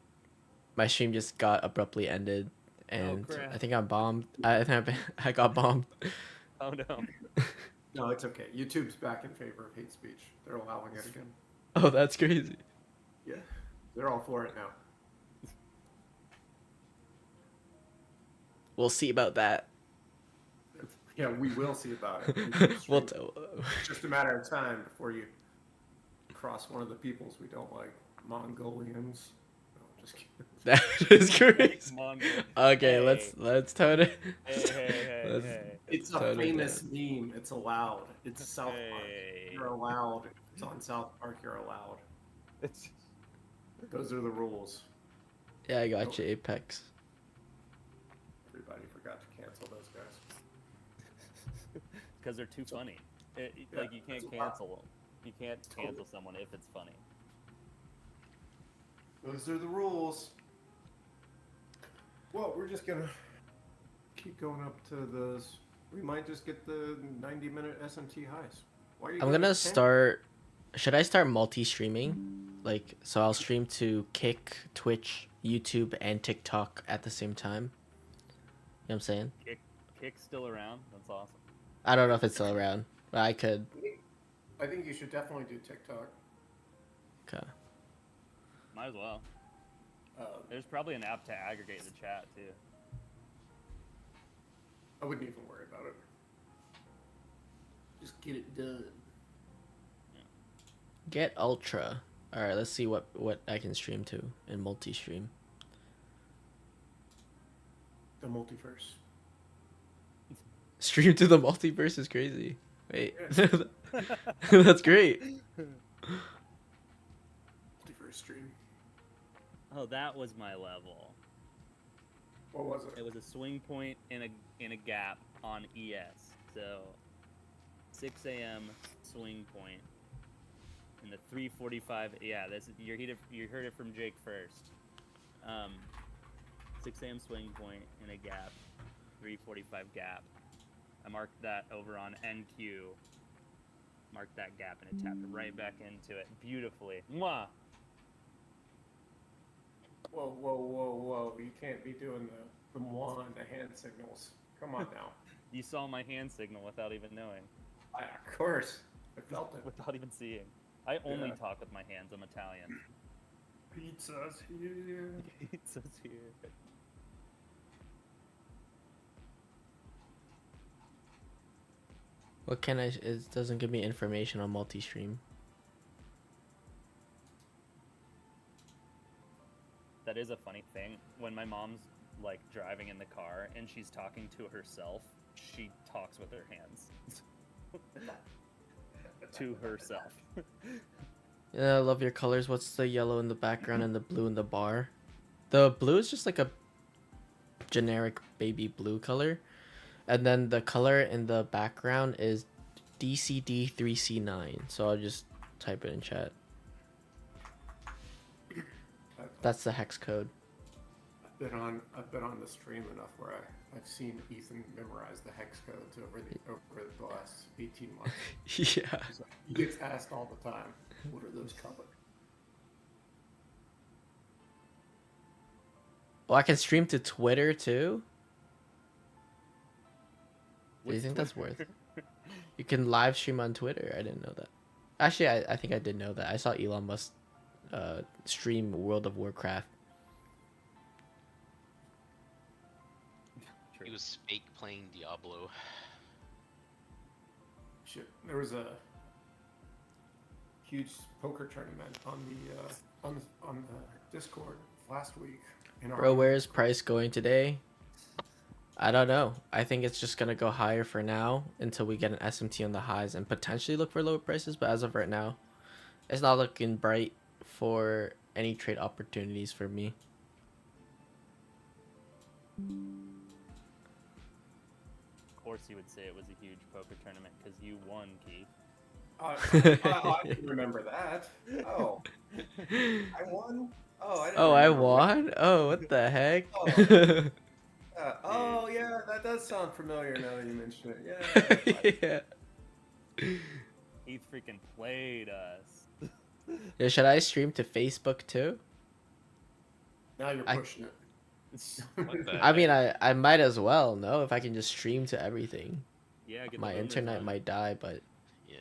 Speaker 2: my stream just got abruptly ended, and
Speaker 1: crap.
Speaker 2: I think I'm bombed. I think I got bombed.
Speaker 1: Oh no.
Speaker 5: No, it's okay. YouTube's back in favor of hate speech. They're allowing it again.
Speaker 2: Oh, that's crazy.
Speaker 5: Yeah. They're all for it now.
Speaker 2: We'll see about that.
Speaker 5: Yeah, we will see about it.
Speaker 2: We'll
Speaker 5: It's just a matter of time before you cross one of the peoples we don't like. Mongolians. No, just kidding.
Speaker 2: that is crazy.
Speaker 1: Mongol.
Speaker 2: Okay,
Speaker 1: Hey.
Speaker 2: let's tone it.
Speaker 1: Hey.
Speaker 2: Let's-
Speaker 5: It's
Speaker 2: Tone
Speaker 5: a
Speaker 2: it
Speaker 5: famous meme. It's allowed. It's South Park.
Speaker 1: Hey.
Speaker 5: You're allowed. If it's on South Park, you're allowed.
Speaker 1: It's
Speaker 5: Those are the rules.
Speaker 2: Yeah, I got you, Apex.
Speaker 5: Everybody forgot to cancel those guys.
Speaker 1: because they're too funny.
Speaker 5: Yeah,
Speaker 1: Like you can't
Speaker 5: that's a lot.
Speaker 1: cancel them. You can't cancel someone if it's funny.
Speaker 5: Those are the rules. Well, we're just gonna keep going up to those. We might just get the 90-minute SMT highs. Why are you
Speaker 2: I'm
Speaker 5: going
Speaker 2: gonna
Speaker 5: to 10?
Speaker 2: start. Should I start multi-streaming? Like, so I'll stream to Kick, Twitch, YouTube, and TikTok at the same time. You know what I'm saying?
Speaker 1: Kick's still around. That's awesome.
Speaker 2: I don't know if it's still around, but I could.
Speaker 5: I think you should definitely do TikTok.
Speaker 2: Okay.
Speaker 1: Might as well. There's probably an app to aggregate the chat too.
Speaker 5: I wouldn't even worry about it. Just get it done.
Speaker 2: Get Ultra. All right, let's see what I can stream to in multi-stream.
Speaker 5: The multiverse.
Speaker 2: Stream to the multiverse is crazy. Wait, that's great.
Speaker 5: Multiverse stream.
Speaker 1: Oh, that was my level.
Speaker 5: What was
Speaker 1: It
Speaker 5: it?
Speaker 1: was a swing point in a gap on ES. So 6 a.m. swing point. And the 3:45. Yeah, you heard it from Jake first. 6 a.m. swing point in a gap. 3:45 gap. I marked that over on NQ. Marked that gap and it tapped right back into it beautifully. Mwah!
Speaker 5: Whoa. You can't be doing the mwah and the hand signals. Come on now.
Speaker 1: You saw my hand signal without even knowing,
Speaker 5: Of course. I felt it.
Speaker 1: without even seeing. I only
Speaker 5: Yeah.
Speaker 1: talk with my hands. I'm Italian.
Speaker 5: Pizza's here.
Speaker 1: Pizza's here.
Speaker 2: What can I? It doesn't give me information on multi-stream.
Speaker 1: That is a funny thing. When my mom's like driving in the car and she's talking to herself, she talks with her hands. To herself.
Speaker 2: Yeah, I love your colors. What's the yellow in the background and the blue in the bar? The blue is just like a generic baby blue color. And then the color in the background is DCD3C9. So I'll just type it in chat. That's the hex code.
Speaker 5: been on the stream enough where I've seen Ethan memorize the hex codes over the last 18 months.
Speaker 2: Yeah.
Speaker 5: He gets asked all the time, "What are those colors?"
Speaker 2: Well, I can stream to Twitter too. Do you
Speaker 1: What's
Speaker 2: think that's
Speaker 1: Twitter?
Speaker 2: worth? You can live stream on Twitter. I didn't know that. Actually, I think I did know that. I saw Elon Musk stream World of Warcraft.
Speaker 1: True.
Speaker 4: He was fake playing Diablo.
Speaker 5: Shit, there was a huge poker tournament on the Discord last week.
Speaker 2: Bro, where is price going today? I don't know. I think it's just gonna go higher for now until we get an SMT on the highs and potentially look for lower prices. But as of right now, it's not looking bright for any trade opportunities for me.
Speaker 1: Of course, you would say it was a huge poker tournament because you won, Keith.
Speaker 5: I can remember that. Oh, I won. Oh, I didn't
Speaker 2: Oh, I
Speaker 5: remember.
Speaker 2: won? Oh, what the heck?
Speaker 5: Oh, yeah, that does sound familiar now that you mention it. Yeah.
Speaker 2: Yeah.
Speaker 1: Keith freaking played us.
Speaker 2: Yeah, should I stream to Facebook too?
Speaker 5: Now you're pushing it.
Speaker 4: What the
Speaker 2: I mean,
Speaker 4: heck?
Speaker 2: I might as well, no? If I can just stream to everything.
Speaker 1: Yeah, get the
Speaker 2: My
Speaker 1: boomers
Speaker 2: internet
Speaker 1: on.
Speaker 2: might die, but
Speaker 4: Yeah.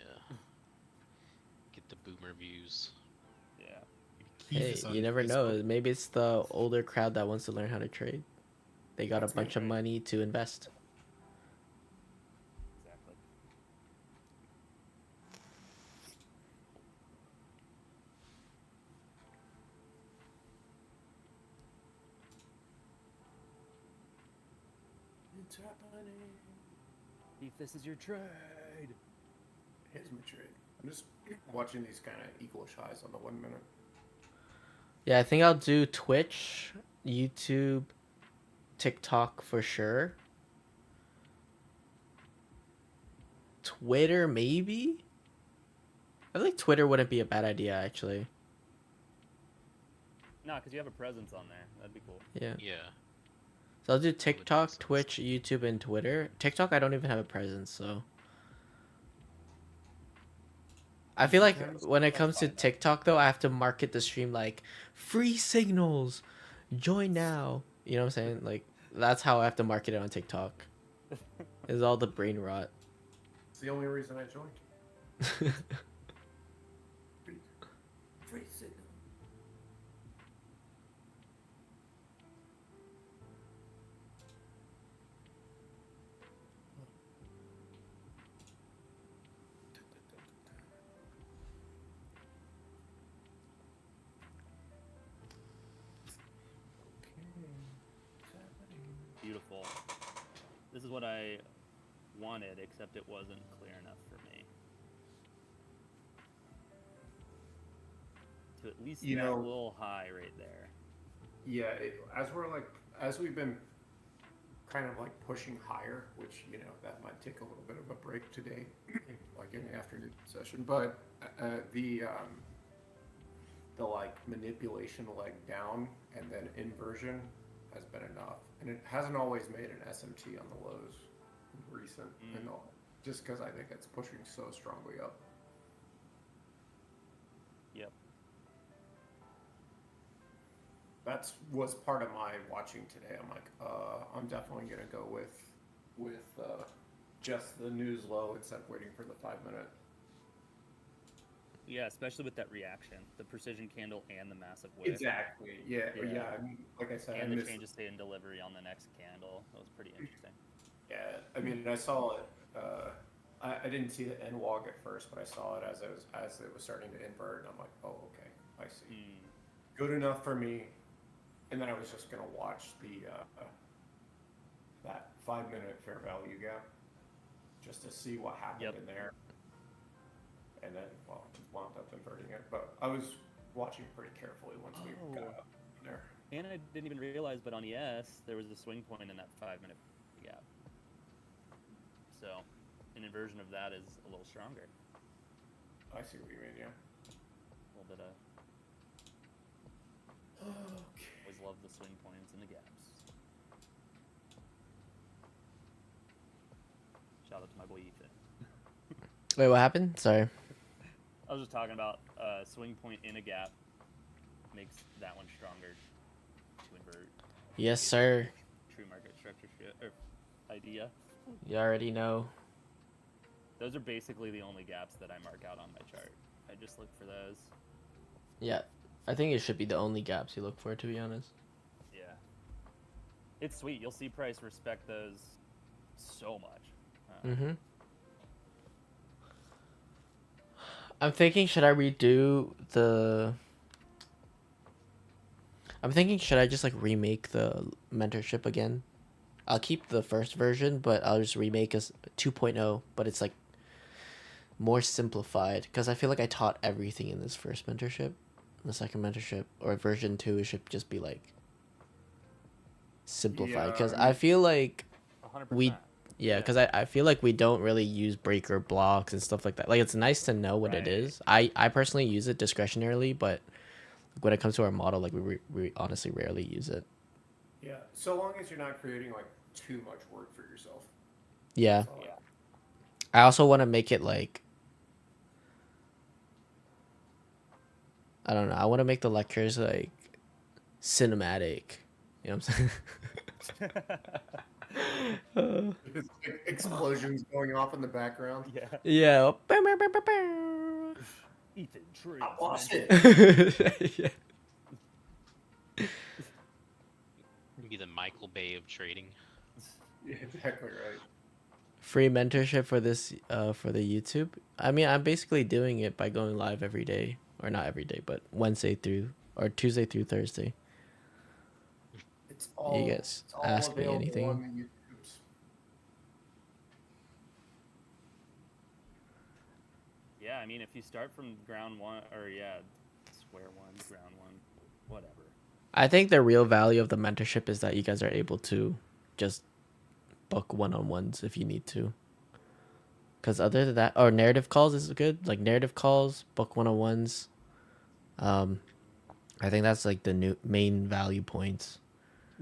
Speaker 4: Get the boomer views.
Speaker 1: Yeah.
Speaker 2: hey,
Speaker 3: Keith is
Speaker 2: you
Speaker 3: on
Speaker 2: never know.
Speaker 3: Facebook.
Speaker 2: Maybe it's the older crowd that wants to learn how to trade. They got
Speaker 5: That's
Speaker 2: a bunch of
Speaker 1: right.
Speaker 2: money to invest.
Speaker 1: Exactly.
Speaker 5: It's happening.
Speaker 1: Keith, this is your trade.
Speaker 5: Here's my trade. I'm just watching these kind of equalish highs on the 1 minute.
Speaker 2: Yeah, I think I'll do Twitch, YouTube, TikTok for sure. Twitter, maybe? I think Twitter wouldn't be a bad idea, actually.
Speaker 1: Nah, because you have a presence on there. That'd be cool.
Speaker 2: Yeah.
Speaker 4: Yeah.
Speaker 2: So I'll do
Speaker 4: make
Speaker 2: TikTok,
Speaker 4: sense.
Speaker 2: Twitch, YouTube, and Twitter. TikTok, I don't even have a presence, so. I feel like
Speaker 5: Sometimes
Speaker 2: when it
Speaker 5: that's
Speaker 2: comes to
Speaker 5: fine.
Speaker 2: TikTok, though, I have to market the stream like free signals, join now. You know what I'm saying? Like, that's how I have to market it on TikTok. Is all the brain rot.
Speaker 5: It's the only reason I joined. Free signal.
Speaker 1: Beautiful. This is what I wanted, except it wasn't clear enough for me. To at least
Speaker 5: You
Speaker 1: that
Speaker 5: know-
Speaker 1: little high right there.
Speaker 5: Yeah, as we've been kind of like pushing higher, which that might take a little bit of a break today, like in the afternoon session. But the like manipulation leg down and then inversion has been enough, and it hasn't always made an SMT on the lows in recent, and all, just because I think it's pushing so strongly up.
Speaker 1: Yep.
Speaker 5: That was part of my watching today. I'm like, I'm definitely gonna go with just the news low instead of waiting for the 5 minute.
Speaker 1: Yeah, especially with that reaction, the precision candle and the massive wick.
Speaker 5: Exactly. Yeah.
Speaker 1: Yeah.
Speaker 5: Yeah. I mean, like I said,
Speaker 1: And
Speaker 5: I
Speaker 1: the
Speaker 5: missed,
Speaker 1: change of state and delivery on the next candle. That was pretty interesting.
Speaker 5: yeah. I mean, I saw it. I didn't see the NWOG at first, but I saw it as it was starting to invert, and I'm like, oh, okay, I see.
Speaker 1: Hmm.
Speaker 5: Good enough for me. And then I was just gonna watch the that 5 minute fair value gap, just to see what happened
Speaker 1: Yep.
Speaker 5: in there. And then, well, wound up inverting it. But I was watching pretty carefully once we got
Speaker 1: Oh.
Speaker 5: up in there.
Speaker 1: And I didn't even realize, but on ES, there was a swing point in that 5 minute gap. So, an inversion of that is a little stronger.
Speaker 5: I see what you mean, yeah.
Speaker 1: A little bit of,
Speaker 5: Okay.
Speaker 1: always love the swing points and the gaps. boy Ethan.
Speaker 2: Wait, what happened? Sorry.
Speaker 1: I was just talking about swing point in a gap makes that one stronger to invert.
Speaker 2: Yes, sir.
Speaker 1: True market structure or idea.
Speaker 2: You already know.
Speaker 1: Those are basically the only gaps that I mark out on my chart. I just look for those.
Speaker 2: Yeah, I think it should be the only gaps you look for, to be honest.
Speaker 1: Yeah. It's sweet. You'll see price respect those so much.
Speaker 2: Mm-hmm. I'm thinking, should I redo the... I'm thinking, should I just, like, remake the mentorship again? I'll keep the first version, but I'll just remake as 2.0, but it's, like, more simplified. Because I feel like I taught everything in this first mentorship. The second mentorship, or version 2, it should just be, like, simplified. Because I feel like
Speaker 1: 100%.
Speaker 2: Yeah, because I feel like we don't really use breaker blocks and stuff like that. Like, it's nice to know what it is. I personally use it discretionarily, but when it comes to our model, like, we honestly rarely use it.
Speaker 5: Yeah, so long as you're not creating like too much work for yourself.
Speaker 2: Yeah.
Speaker 5: So,
Speaker 1: Yeah.
Speaker 2: I also want to make it, like... I don't know. I want to make the lectures, like, cinematic. You know what I'm saying?
Speaker 5: It's like explosions going off in the background.
Speaker 1: Yeah.
Speaker 2: Yeah.
Speaker 1: Ethan trades.
Speaker 5: I lost it.
Speaker 2: Yeah.
Speaker 4: Maybe the Michael Bay of trading.
Speaker 5: Yeah, exactly right.
Speaker 2: Free mentorship for this for the YouTube. I mean, I'm basically doing it by going live every day, or not every day, but Tuesday through Thursday.
Speaker 5: It's all,
Speaker 2: You guys
Speaker 5: it's all
Speaker 2: ask me
Speaker 5: available
Speaker 2: anything.
Speaker 5: on the YouTubes.
Speaker 1: Yeah, I mean, if you start from ground one, or square one, ground one, whatever.
Speaker 2: I think the real value of the mentorship is that you guys are able to just book one-on-ones if you need to. Because other than that, or narrative calls is good. Like, narrative calls, book one-on-ones. I think that's, like, the main value points.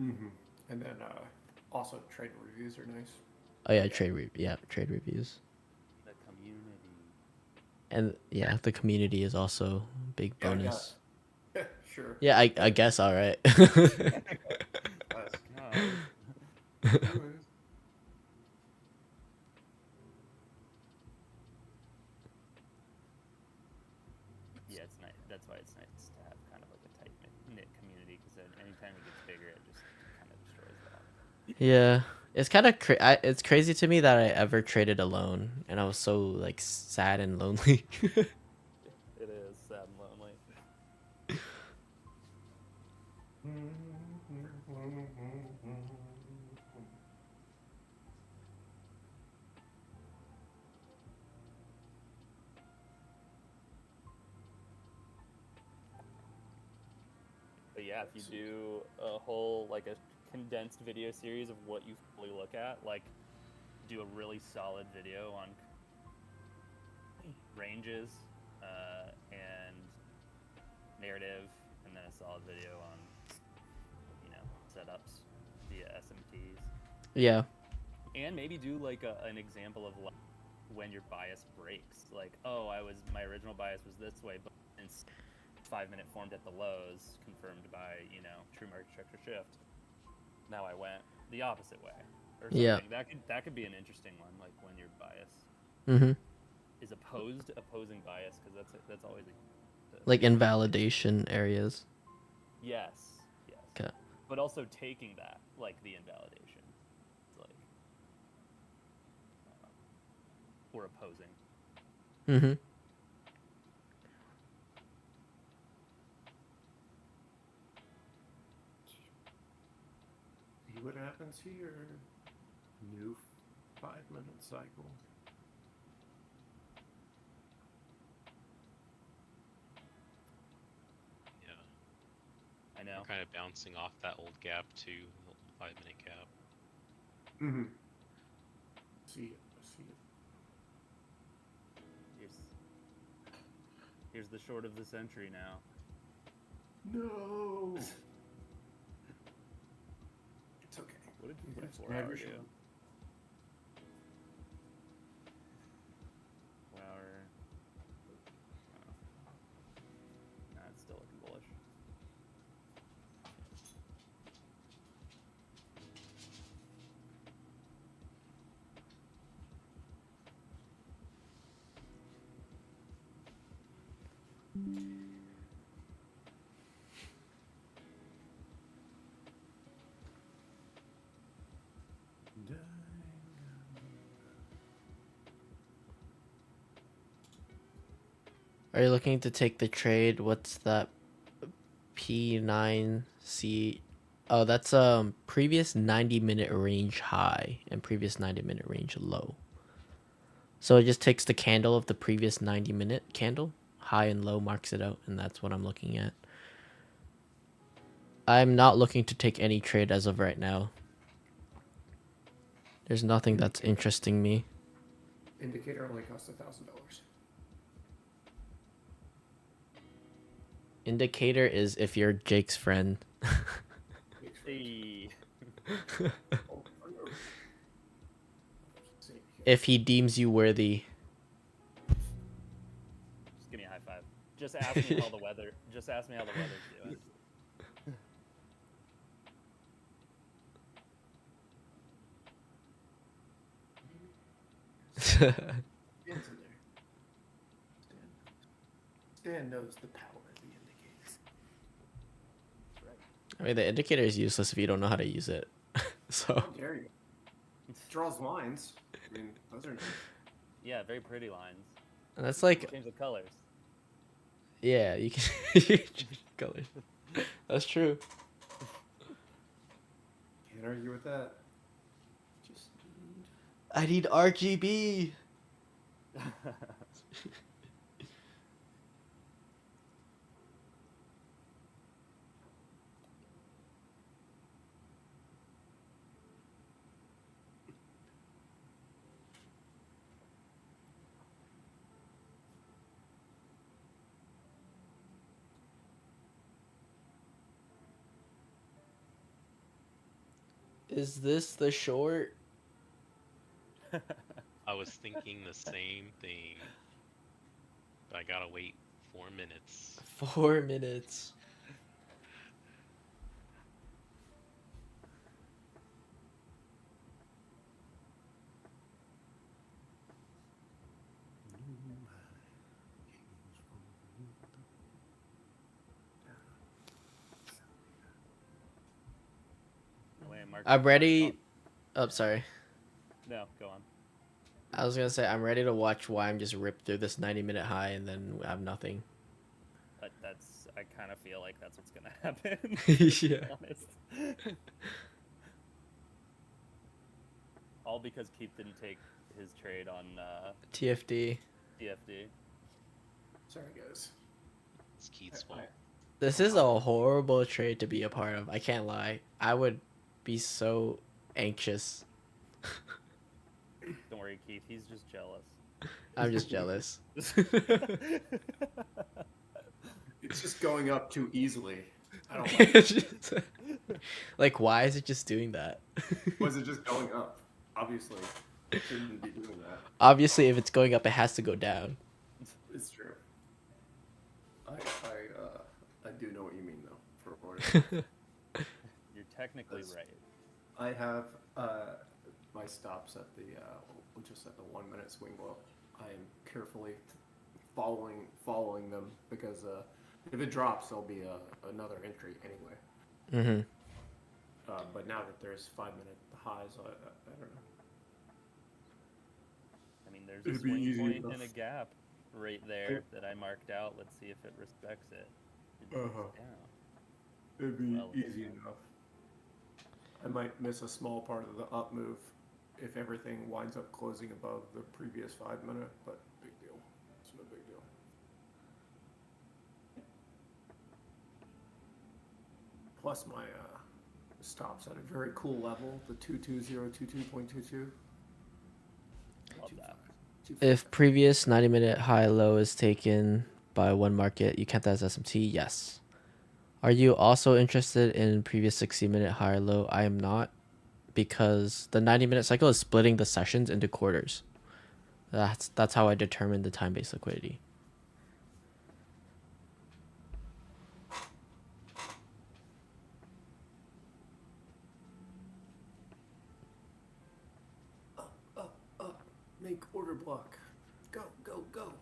Speaker 5: Mm-hmm. And then also trade reviews are nice.
Speaker 2: Oh yeah, trade reviews.
Speaker 1: The community.
Speaker 2: And yeah, the community is also a big
Speaker 5: Yeah, I
Speaker 2: bonus.
Speaker 5: guess. Sure.
Speaker 2: Yeah, I guess, all right.
Speaker 5: Anyways.
Speaker 1: Yeah, it's nice. That's why it's nice to have kind of like a tight knit community, because then anytime it gets bigger, it just kind of destroys that.
Speaker 2: Yeah, it's kind of it's crazy to me that I ever traded alone, and I was so, like, sad and lonely.
Speaker 1: It is sad and lonely. But yeah, if you do a whole, like, a condensed video series of what you fully look at, like, do a really solid video on ranges and narrative, and then a solid video on, setups via SMTs.
Speaker 2: Yeah.
Speaker 1: And maybe do, like, an example of, like, when your bias breaks. Like, oh, my original bias was this way, but in 5-minute formed at the lows, confirmed by, true market structure shift. Now I went the opposite way, or something.
Speaker 2: Yeah.
Speaker 1: That could be an interesting one, like when your bias is opposing bias, because that's always
Speaker 2: like invalidation areas.
Speaker 1: Yes.
Speaker 2: Okay.
Speaker 1: But also taking that, like the invalidation, it's like or opposing.
Speaker 5: See what happens here. New 5-minute cycle.
Speaker 4: Yeah.
Speaker 1: I know.
Speaker 4: We're kind of bouncing off that old gap to the 5-minute gap.
Speaker 5: Mm-hmm. See it.
Speaker 1: Here's the short of the century now.
Speaker 5: No. It's okay.
Speaker 1: What did
Speaker 5: You guys
Speaker 1: 4
Speaker 5: can have
Speaker 1: hour
Speaker 5: your
Speaker 1: do?
Speaker 5: short.
Speaker 2: Are you looking to take the trade? What's that? P9C. Oh, that's previous 90-minute range high and previous 90-minute range low. So it just takes the candle of the previous 90-minute candle, high and low, marks it out, and that's what I'm looking at. I'm not looking to take any trade as of right now. There's nothing that's interesting me.
Speaker 5: Indicator only costs $1,000.
Speaker 2: Indicator is if you're Jake's friend.
Speaker 1: Hey.
Speaker 2: If he deems you worthy.
Speaker 1: Just give me a high five. Just ask me how the weather. Just ask me how the weather's doing.
Speaker 5: Stan's in there. Stan knows the power of the indicators.
Speaker 2: I mean, the indicator is useless if you don't know how to use it. So.
Speaker 5: How dare you? Draws lines. I mean, those are nice.
Speaker 1: Yeah, very pretty lines.
Speaker 2: And that's like,
Speaker 1: Change the colors.
Speaker 2: yeah, you can change colors. That's true.
Speaker 5: Can't argue with that. Just
Speaker 2: I need RGB. Is this the short?
Speaker 4: I was thinking the same thing. But I gotta wait 4 minutes.
Speaker 2: 4 minutes. I'm ready. Oh, sorry.
Speaker 1: No, go on.
Speaker 2: I was gonna say I'm ready to watch why I'm just ripped through this 90-minute high and then have nothing.
Speaker 1: But I kind of feel like that's what's gonna happen.
Speaker 2: Yeah.
Speaker 1: To be honest. All because Keith didn't take his trade on
Speaker 2: TFD.
Speaker 1: DFD.
Speaker 5: sorry, guys.
Speaker 4: It's Keith's fault.
Speaker 2: This is a horrible trade to be a part of. I can't lie. I would be so anxious.
Speaker 1: Don't worry, Keith. He's just jealous.
Speaker 2: I'm just jealous.
Speaker 5: It's just going up too easily. I don't like it.
Speaker 2: Like, why is it just doing that?
Speaker 5: Was it just going up? Obviously, it shouldn't be doing that.
Speaker 2: Obviously, if it's going up, it has to go down.
Speaker 5: It's true. I do know what you mean, though. For order.
Speaker 1: You're technically
Speaker 5: That's-
Speaker 1: right.
Speaker 5: I have my stops at the just at the 1 minute swing low. I am carefully following them because if it drops, there'll be another entry anyway.
Speaker 2: Mm-hmm.
Speaker 5: But now that there's 5 minute highs, I don't know.
Speaker 1: I mean, there's a
Speaker 5: It'd be
Speaker 1: swing
Speaker 5: easy
Speaker 1: point
Speaker 5: enough.
Speaker 1: and a gap right there that I marked out. Let's see if it respects it. It dips
Speaker 5: Uh-huh.
Speaker 1: down.
Speaker 5: It'd be
Speaker 1: Well,
Speaker 5: easy enough. I might miss a small part of the up move if everything winds up closing above the previous 5 minute, but big deal. It's no big deal. Plus my stops at a very cool level, the 22022.22.
Speaker 1: Love that.
Speaker 2: If previous 90-minute high low is taken by one market, you count that as SMT? Yes. Are you also interested in previous 60-minute high or low? I am not, because the 90-minute cycle is splitting the sessions into quarters. That's how I determine the time-based liquidity.
Speaker 5: Make order block. Go, go, go.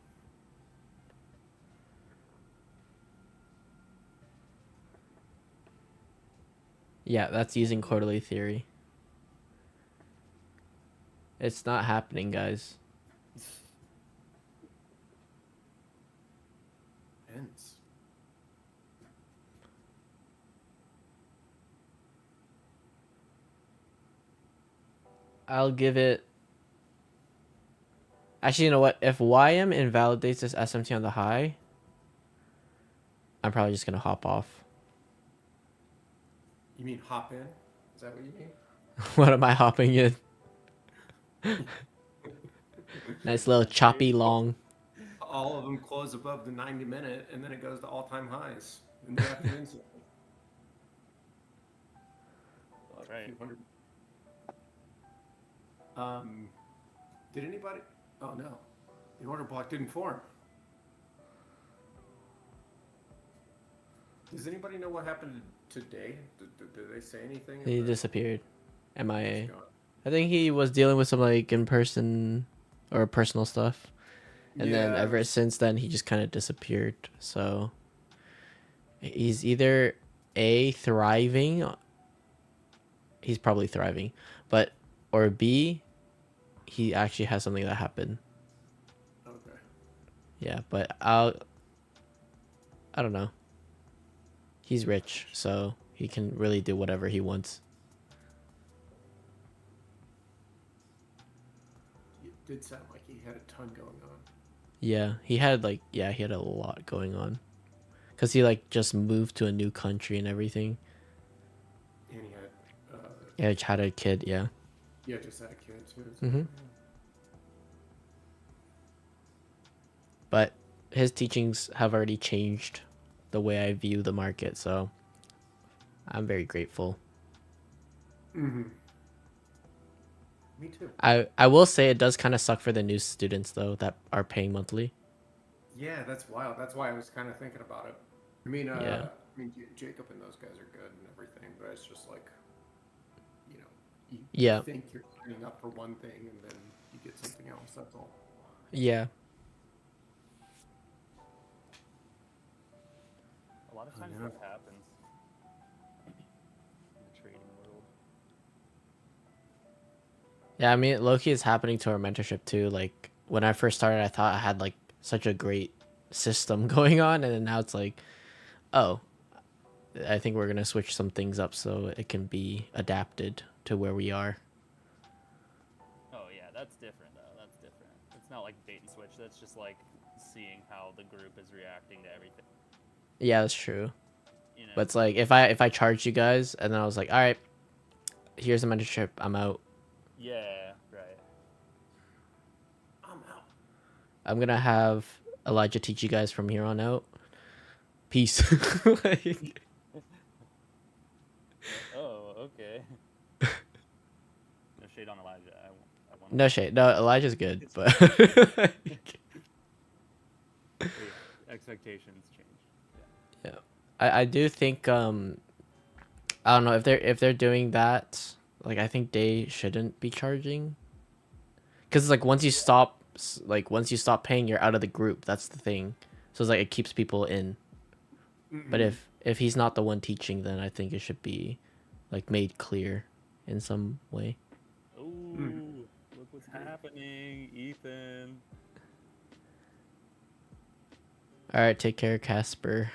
Speaker 2: Yeah, that's using quarterly theory. It's not happening, guys.
Speaker 5: Hence.
Speaker 2: I'll give it. Actually, you know what? If YM invalidates this SMT on the high, I'm probably just gonna hop off.
Speaker 5: You mean hop in? Is that what you mean?
Speaker 2: What am I hopping in? Nice little choppy long.
Speaker 5: All of them close above the 90-minute, and then it goes to all-time highs in the afternoon.
Speaker 1: Right.
Speaker 5: Did anybody? Oh no, the order block didn't form. Does anybody know what happened today? Did they say anything?
Speaker 2: He disappeared. MIA.
Speaker 5: He's gone.
Speaker 2: I think he was dealing with some like in person or personal stuff. And then
Speaker 5: Yeah,
Speaker 2: ever since then he just kind of disappeared. So he's either A, thriving. He's probably thriving. But or B, he actually has something that happened.
Speaker 5: Okay.
Speaker 2: Yeah, but I don't know. He's rich, so he can really do whatever he wants.
Speaker 5: It did sound like he had a ton going on.
Speaker 2: Yeah, he had a lot going on. Cuz he like just moved to a new country and everything.
Speaker 5: And he had,
Speaker 2: Yeah, he had a kid, yeah.
Speaker 5: yeah, just had a kid too. So,
Speaker 2: Mhm. But his teachings have already changed the way I view the market, so I'm very grateful.
Speaker 5: Mm-hmm. Me too.
Speaker 2: I will say it does kind of suck for the new students though that are paying monthly.
Speaker 5: Yeah, that's wild. That's why I was kind of thinking about it. I mean,
Speaker 2: Yeah.
Speaker 5: Jacob and those guys are good and everything, but it's just like, you
Speaker 2: Yeah.
Speaker 5: think you're signing up for one thing and then you get something else. That's all.
Speaker 2: Yeah.
Speaker 1: A lot of times
Speaker 5: Yeah.
Speaker 1: that happens in the trading world.
Speaker 2: Yeah, I mean, low-key is happening to our mentorship too. Like when I first started, I thought I had like such a great system going on, and then now it's like, oh, I think we're gonna switch some things up so it can be adapted to where we are.
Speaker 1: Oh yeah, that's different though. That's different. It's not like bait and switch. That's just like seeing how the group is reacting to everything.
Speaker 2: Yeah, that's true.
Speaker 1: You know.
Speaker 2: But it's like if I charged you guys and then I was like, all right, here's a mentorship, I'm out.
Speaker 1: Yeah. Right.
Speaker 5: I'm out.
Speaker 2: I'm gonna have Elijah teach you guys from here on out. Peace. Like,
Speaker 1: Oh, okay. No shade on Elijah. I want.
Speaker 2: no shade. No, Elijah's good, but
Speaker 1: Expectations change.
Speaker 2: yeah, I do think I don't know if they're doing that. Like I think they shouldn't be charging, because like once you stop paying, you're out of the group. That's the thing. So it's like it keeps people in. But if he's not the one teaching, then I think it should be like made clear in some way.
Speaker 1: Ooh, look what's happening, Ethan.
Speaker 2: All right, take care, Casper.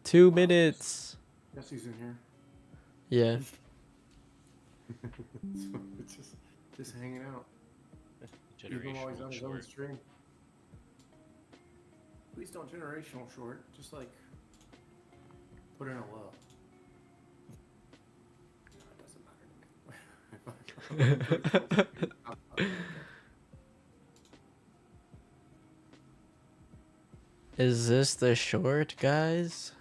Speaker 2: 2 minutes.
Speaker 5: Jesse's in here.
Speaker 2: Yeah.
Speaker 5: So it's just hanging out. Even while he's on
Speaker 4: Generational
Speaker 5: his own
Speaker 4: short.
Speaker 5: stream. Please don't generational short. Just like put in a low. It doesn't matter to me.
Speaker 2: Is this the short, guys?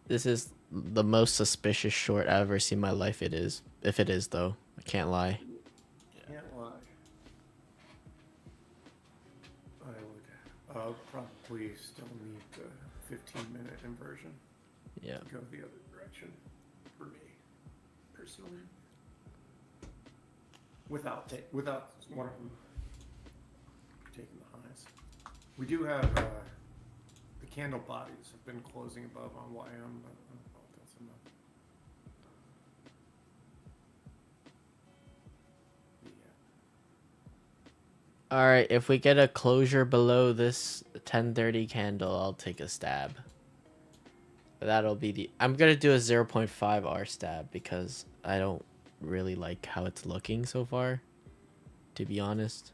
Speaker 2: This is the most suspicious short I've ever seen in my life. It is. If it is, though. I can't lie.
Speaker 5: Can't lie. I would probably still need the 15-minute inversion.
Speaker 2: Yeah.
Speaker 5: Go the other direction for me, personally. Without one of them taking the highs. We do have the candle bodies have been closing above on YM, but I don't know if that's enough. Yeah.
Speaker 2: All right, if we get a closure below this 10:30 candle, I'll take a stab. That'll be the. I'm gonna do a 0.5 R stab because I don't really like how it's looking so far, to be honest.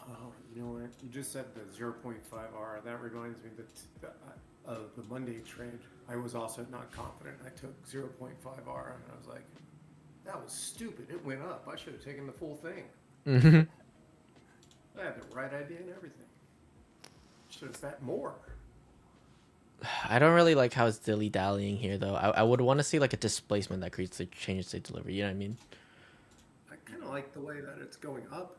Speaker 5: Oh, you know what? You just said the 0.5 R. That reminds me that of the Monday trade. I was also not confident. I took 0.5 R and I was like, that was stupid. It went up. I should have taken the full thing.
Speaker 2: Mhm.
Speaker 5: I had the right idea and everything. Should have bet more.
Speaker 2: I don't really like how it's dilly dallying here though. I would want to see like a displacement that creates the change state delivery. You know what I mean?
Speaker 5: I kind of like the way that it's going up.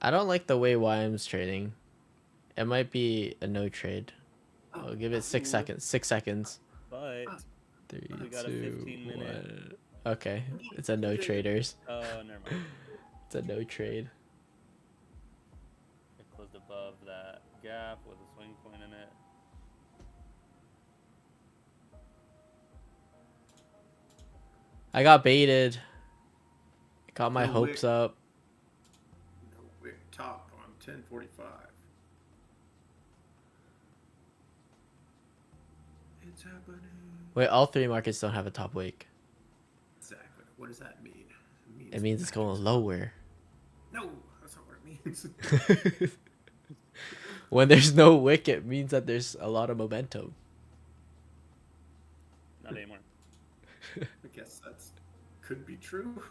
Speaker 2: I don't like the way YM's trading. It might be a no trade. I'll give it 6 seconds. 6 seconds.
Speaker 1: But
Speaker 2: 3,
Speaker 1: we got a
Speaker 2: 2,
Speaker 1: 15-minute.
Speaker 2: 1. Okay, it's a no traders.
Speaker 1: Oh, never mind.
Speaker 2: It's a no trade.
Speaker 1: It closed above that gap with a swing point in it.
Speaker 2: I got baited. Got my
Speaker 5: No
Speaker 2: hopes
Speaker 5: way.
Speaker 2: up.
Speaker 5: No wick top on 1045. It's happening.
Speaker 2: Wait, all three markets don't have a top wake.
Speaker 5: Exactly. What does that mean?
Speaker 2: It means it's going lower.
Speaker 5: No, that's not what it means.
Speaker 2: When there's no wick, it means that there's a lot of momentum.
Speaker 1: Not anymore.
Speaker 5: I guess that's could be true.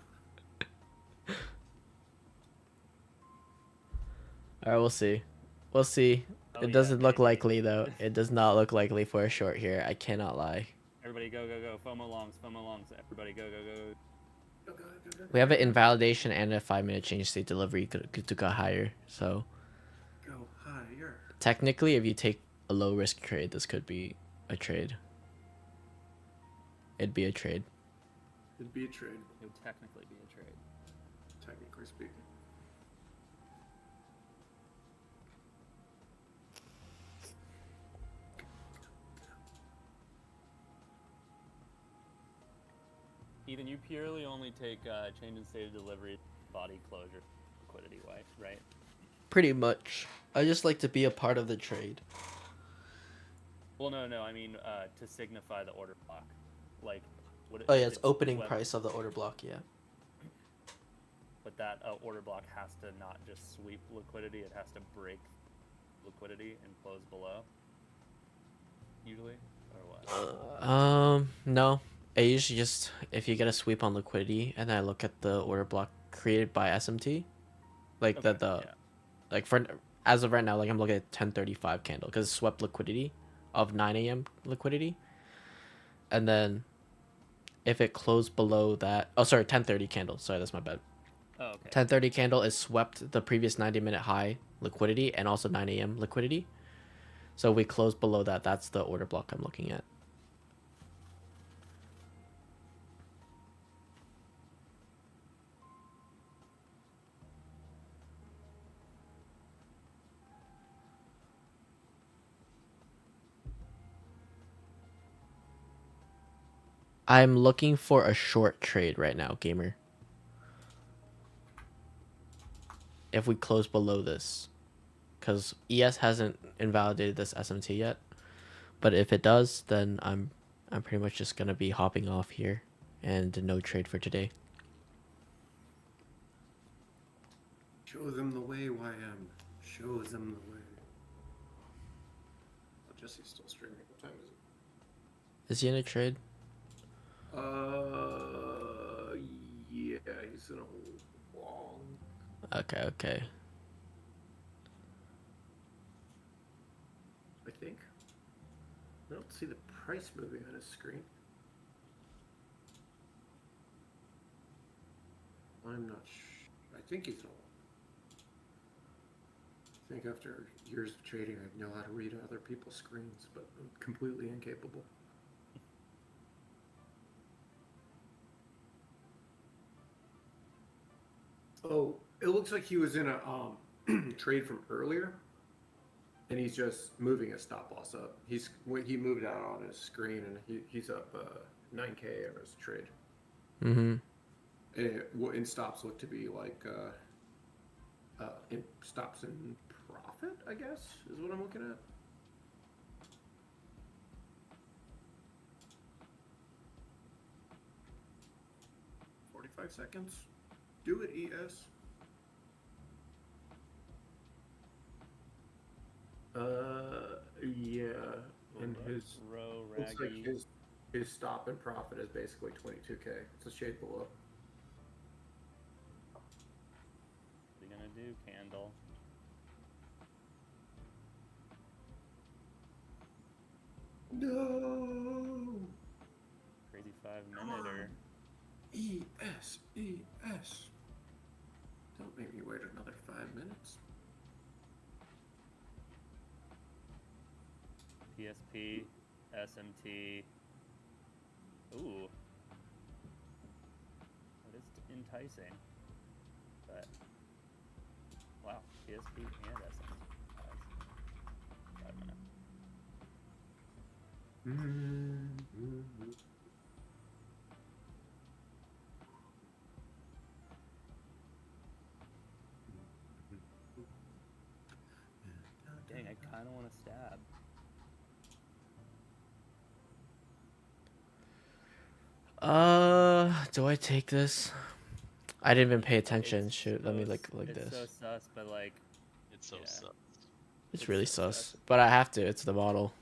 Speaker 2: Alright, we'll see. We'll see.
Speaker 1: Oh,
Speaker 2: It
Speaker 1: yeah,
Speaker 2: doesn't look
Speaker 1: maybe.
Speaker 2: likely though. It does not look likely for a short here. I cannot lie.
Speaker 1: Everybody go, go, go. FOMO longs, FOMO longs. Everybody go, go, go.
Speaker 5: Go, go, go, go,
Speaker 2: We have an invalidation and a 5-minute change state delivery to go higher. So
Speaker 5: go higher.
Speaker 2: technically, if you take a low risk trade, this could be a trade. It'd be a trade.
Speaker 5: It'd be a trade,
Speaker 1: It would technically be a trade.
Speaker 5: technically speaking.
Speaker 1: Ethan, you purely only take change in state of delivery, body closure, liquidity, right?
Speaker 2: Pretty much. I just like to be a part of the trade.
Speaker 1: Well, no. I mean, to signify the order block, like. What,
Speaker 2: Oh
Speaker 1: if
Speaker 2: yeah, it's opening
Speaker 1: swept,
Speaker 2: price of the order block. Yeah.
Speaker 1: But that order block has to not just sweep liquidity; it has to break liquidity and close below. Usually, or what?
Speaker 2: No. I usually just, if you get a sweep on liquidity, and then I look at the order block created by SMT, like
Speaker 1: Okay,
Speaker 2: the
Speaker 1: yeah.
Speaker 2: like for as of right now, like I'm looking at 1035 candle because it swept liquidity of 9 a.m. liquidity, and then if it closed below that, oh sorry, 1030 candle. Sorry, that's my bad.
Speaker 1: Oh, okay.
Speaker 2: 1030 candle is swept the previous 90-minute high liquidity and also 9 a.m. liquidity. So if we close below that, that's the order block I'm looking at. I'm looking for a short trade right now, gamer. If we close below this, because ES hasn't invalidated this SMT yet, but if it does, then I'm pretty much just gonna be hopping off here, and no trade for today.
Speaker 5: Show them the way, YM. Show them the way. Oh, Jesse's still streaming. What time is it?
Speaker 2: Is he in a trade?
Speaker 5: Yeah, he's in a long.
Speaker 2: Okay.
Speaker 5: I think. I don't see the price moving on his screen. I'm not sure. I think he's in a long. I think after years of trading, I know how to read other people's screens, but I'm completely incapable. Oh, it looks like he was in a trade from earlier, and he's just moving his stop loss up. When he moved out on his screen, and he's up 9K of his trade.
Speaker 2: Mm-hmm.
Speaker 5: And stops look to be like stops in profit, I guess, is what I'm looking at. Seconds. Do it, ES. Yeah, and his looks like his stop and profit is basically 22K. It's a shade below.
Speaker 1: What are you gonna do, Candle?
Speaker 5: No.
Speaker 1: Crazy 5-minute.
Speaker 5: ES. Don't make me wait another 5 minutes.
Speaker 1: PSP, SMT. Ooh. That is enticing. But, wow, PSP and SMT. Nice. 5 minutes. Dang, I kind of want to stab.
Speaker 2: Do I take this? I didn't even pay attention. Shoot, let me look
Speaker 1: It's
Speaker 2: this.
Speaker 1: so sus, but like,
Speaker 4: It's so
Speaker 1: Yeah.
Speaker 4: sus.
Speaker 2: It's
Speaker 1: it's
Speaker 2: really
Speaker 1: so
Speaker 2: sus,
Speaker 1: sus.
Speaker 2: but I have to. It's the model.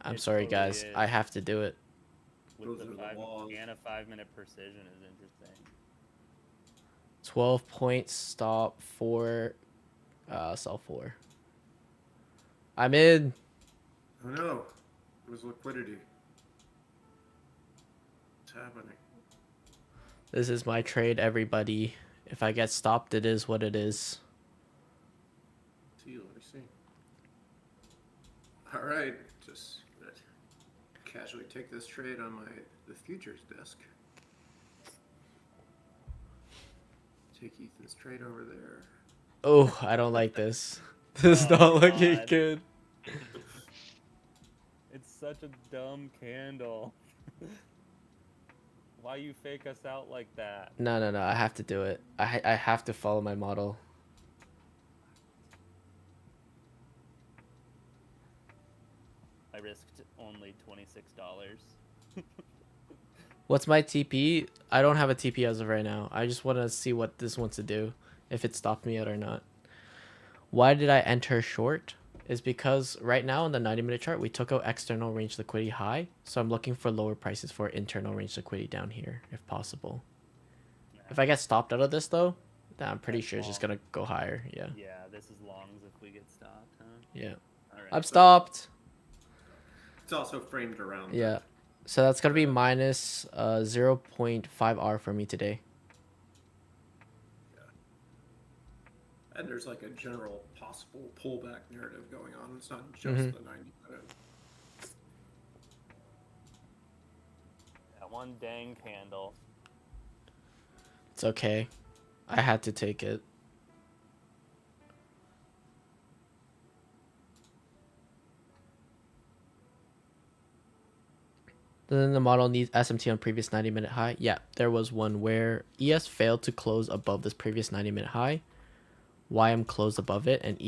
Speaker 2: I'm
Speaker 1: It
Speaker 2: sorry,
Speaker 1: totally
Speaker 2: guys.
Speaker 1: is.
Speaker 2: I have to do it.
Speaker 1: with
Speaker 5: Those
Speaker 1: the
Speaker 5: are the laws.
Speaker 1: 5-minute precision is interesting.
Speaker 2: 12 points, stop 4, sell 4. I'm in.
Speaker 5: Oh no, it was liquidity. What's happening?
Speaker 2: This is my trade, everybody. If I get stopped, it is what it is.
Speaker 5: Let me see. All right, just casually take this trade on the futures desk. Take Ethan's trade over there.
Speaker 2: Oh, I don't like this. This is
Speaker 1: Oh,
Speaker 2: not looking
Speaker 1: God.
Speaker 2: good.
Speaker 1: It's such a dumb candle. Why you fake us out like that?
Speaker 2: No. I have to do it. I have to follow my model.
Speaker 1: I risked only $26.
Speaker 2: What's my TP? I don't have a TP as of right now. I just want to see what this wants to do, if it stopped me out or not. Why did I enter short? Is because right now in the 90-minute chart, we took out external range liquidity high. So I'm looking for lower prices for internal range liquidity down here, if possible. If I get stopped out of this, though, then I'm pretty
Speaker 1: That's
Speaker 2: sure it's just
Speaker 1: long.
Speaker 2: going to go higher. Yeah.
Speaker 1: Yeah, this is longs if we get stopped, huh?
Speaker 2: Yeah.
Speaker 1: Alright.
Speaker 2: I'm stopped.
Speaker 5: It's also framed around.
Speaker 2: Yeah. So that's going to be minus 0.5 R for me today.
Speaker 5: And there's like a general possible pullback narrative going on. It's not just
Speaker 2: Mhm.
Speaker 5: the 90-minute.
Speaker 1: That one dang candle.
Speaker 2: It's okay. I had to take it. Then the model needs SMT on previous 90-minute high. Yeah, there was one where ES failed to close above this previous 90-minute high. YM closed above it, and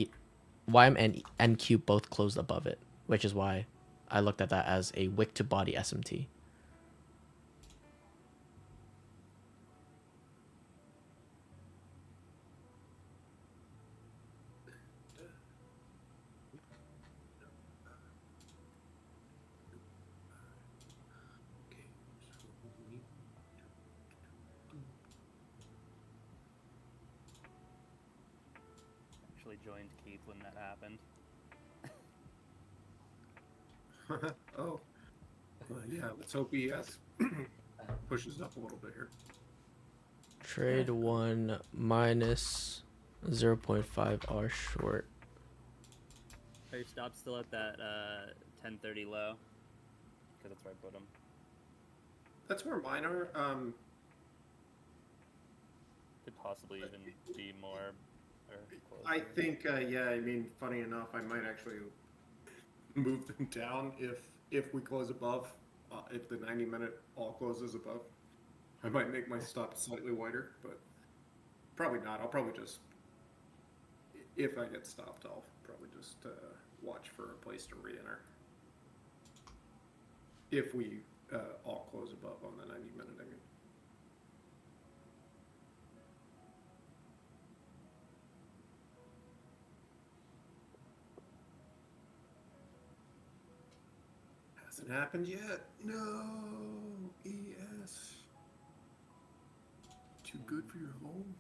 Speaker 2: YM and NQ both closed above it, which is why I looked at that as a wick to body SMT.
Speaker 1: Actually joined Keith when that happened.
Speaker 5: Oh. Yeah, let's hope ES pushes up a little bit here.
Speaker 2: Trade 1 minus 0.5 R short.
Speaker 1: Are your stops still at that 1030 low? Because that's where I put them.
Speaker 5: That's where mine are.
Speaker 1: Did possibly even be more or closer.
Speaker 5: I think, yeah. I mean, funny enough, I might actually move them down if we close above. If the 90-minute all closes above, I might make my stop slightly wider, but probably not. I'll probably just, if I get stopped, I'll probably just watch for a place to re-enter. If we all close above on the 90-minute, I mean. Hasn't happened yet. No, ES. Too good for your home.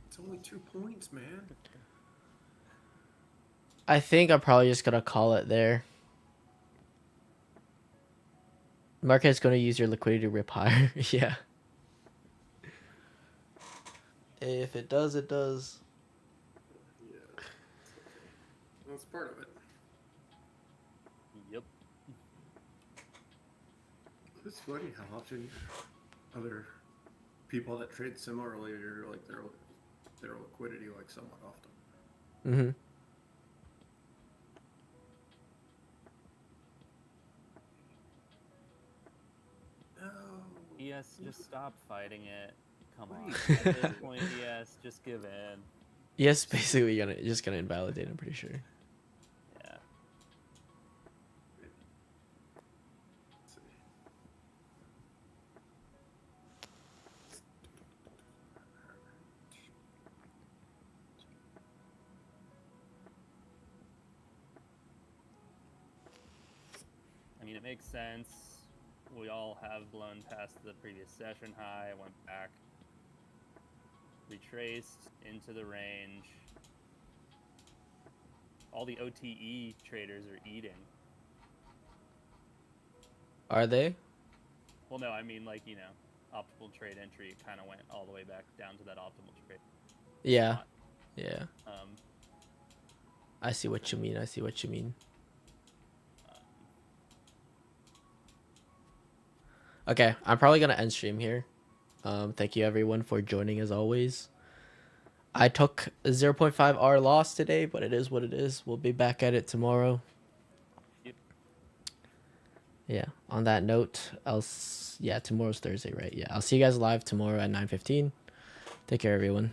Speaker 5: It's only 2 points, man.
Speaker 2: I think I'm probably just gonna call it there. Market's gonna use your liquidity to rip higher. Yeah. If it does, it does.
Speaker 5: Yeah. That's part of it.
Speaker 1: Yep.
Speaker 5: It's funny how often other people that trade similarly are like their liquidity like somewhat often.
Speaker 2: Mm-hmm.
Speaker 5: No.
Speaker 1: ES, just stop fighting it. Come on. At this point, ES, just give in.
Speaker 2: Yes, basically just gonna invalidate, I'm pretty sure.
Speaker 1: Yeah.
Speaker 5: Let's see.
Speaker 1: I mean, it makes sense. We all have blown past the previous session high, went back, retraced into the range. All the OTE traders are eating.
Speaker 2: Are they?
Speaker 1: Well, no, I mean, like, you know, optimal trade entry kind of went all the way back down to that optimal trade.
Speaker 2: Yeah.
Speaker 1: spot.
Speaker 2: Yeah.
Speaker 1: Um,
Speaker 2: I see what you mean. I see what you mean. Okay, I'm probably gonna end stream here. Thank you everyone for joining as always. I took a 0.5 hour loss today, but it is what it is. We'll be back at it tomorrow.
Speaker 1: Yep.
Speaker 2: Yeah. On that note, yeah, tomorrow's Thursday, right? Yeah. I'll see you guys live tomorrow at 9:15. Take care, everyone.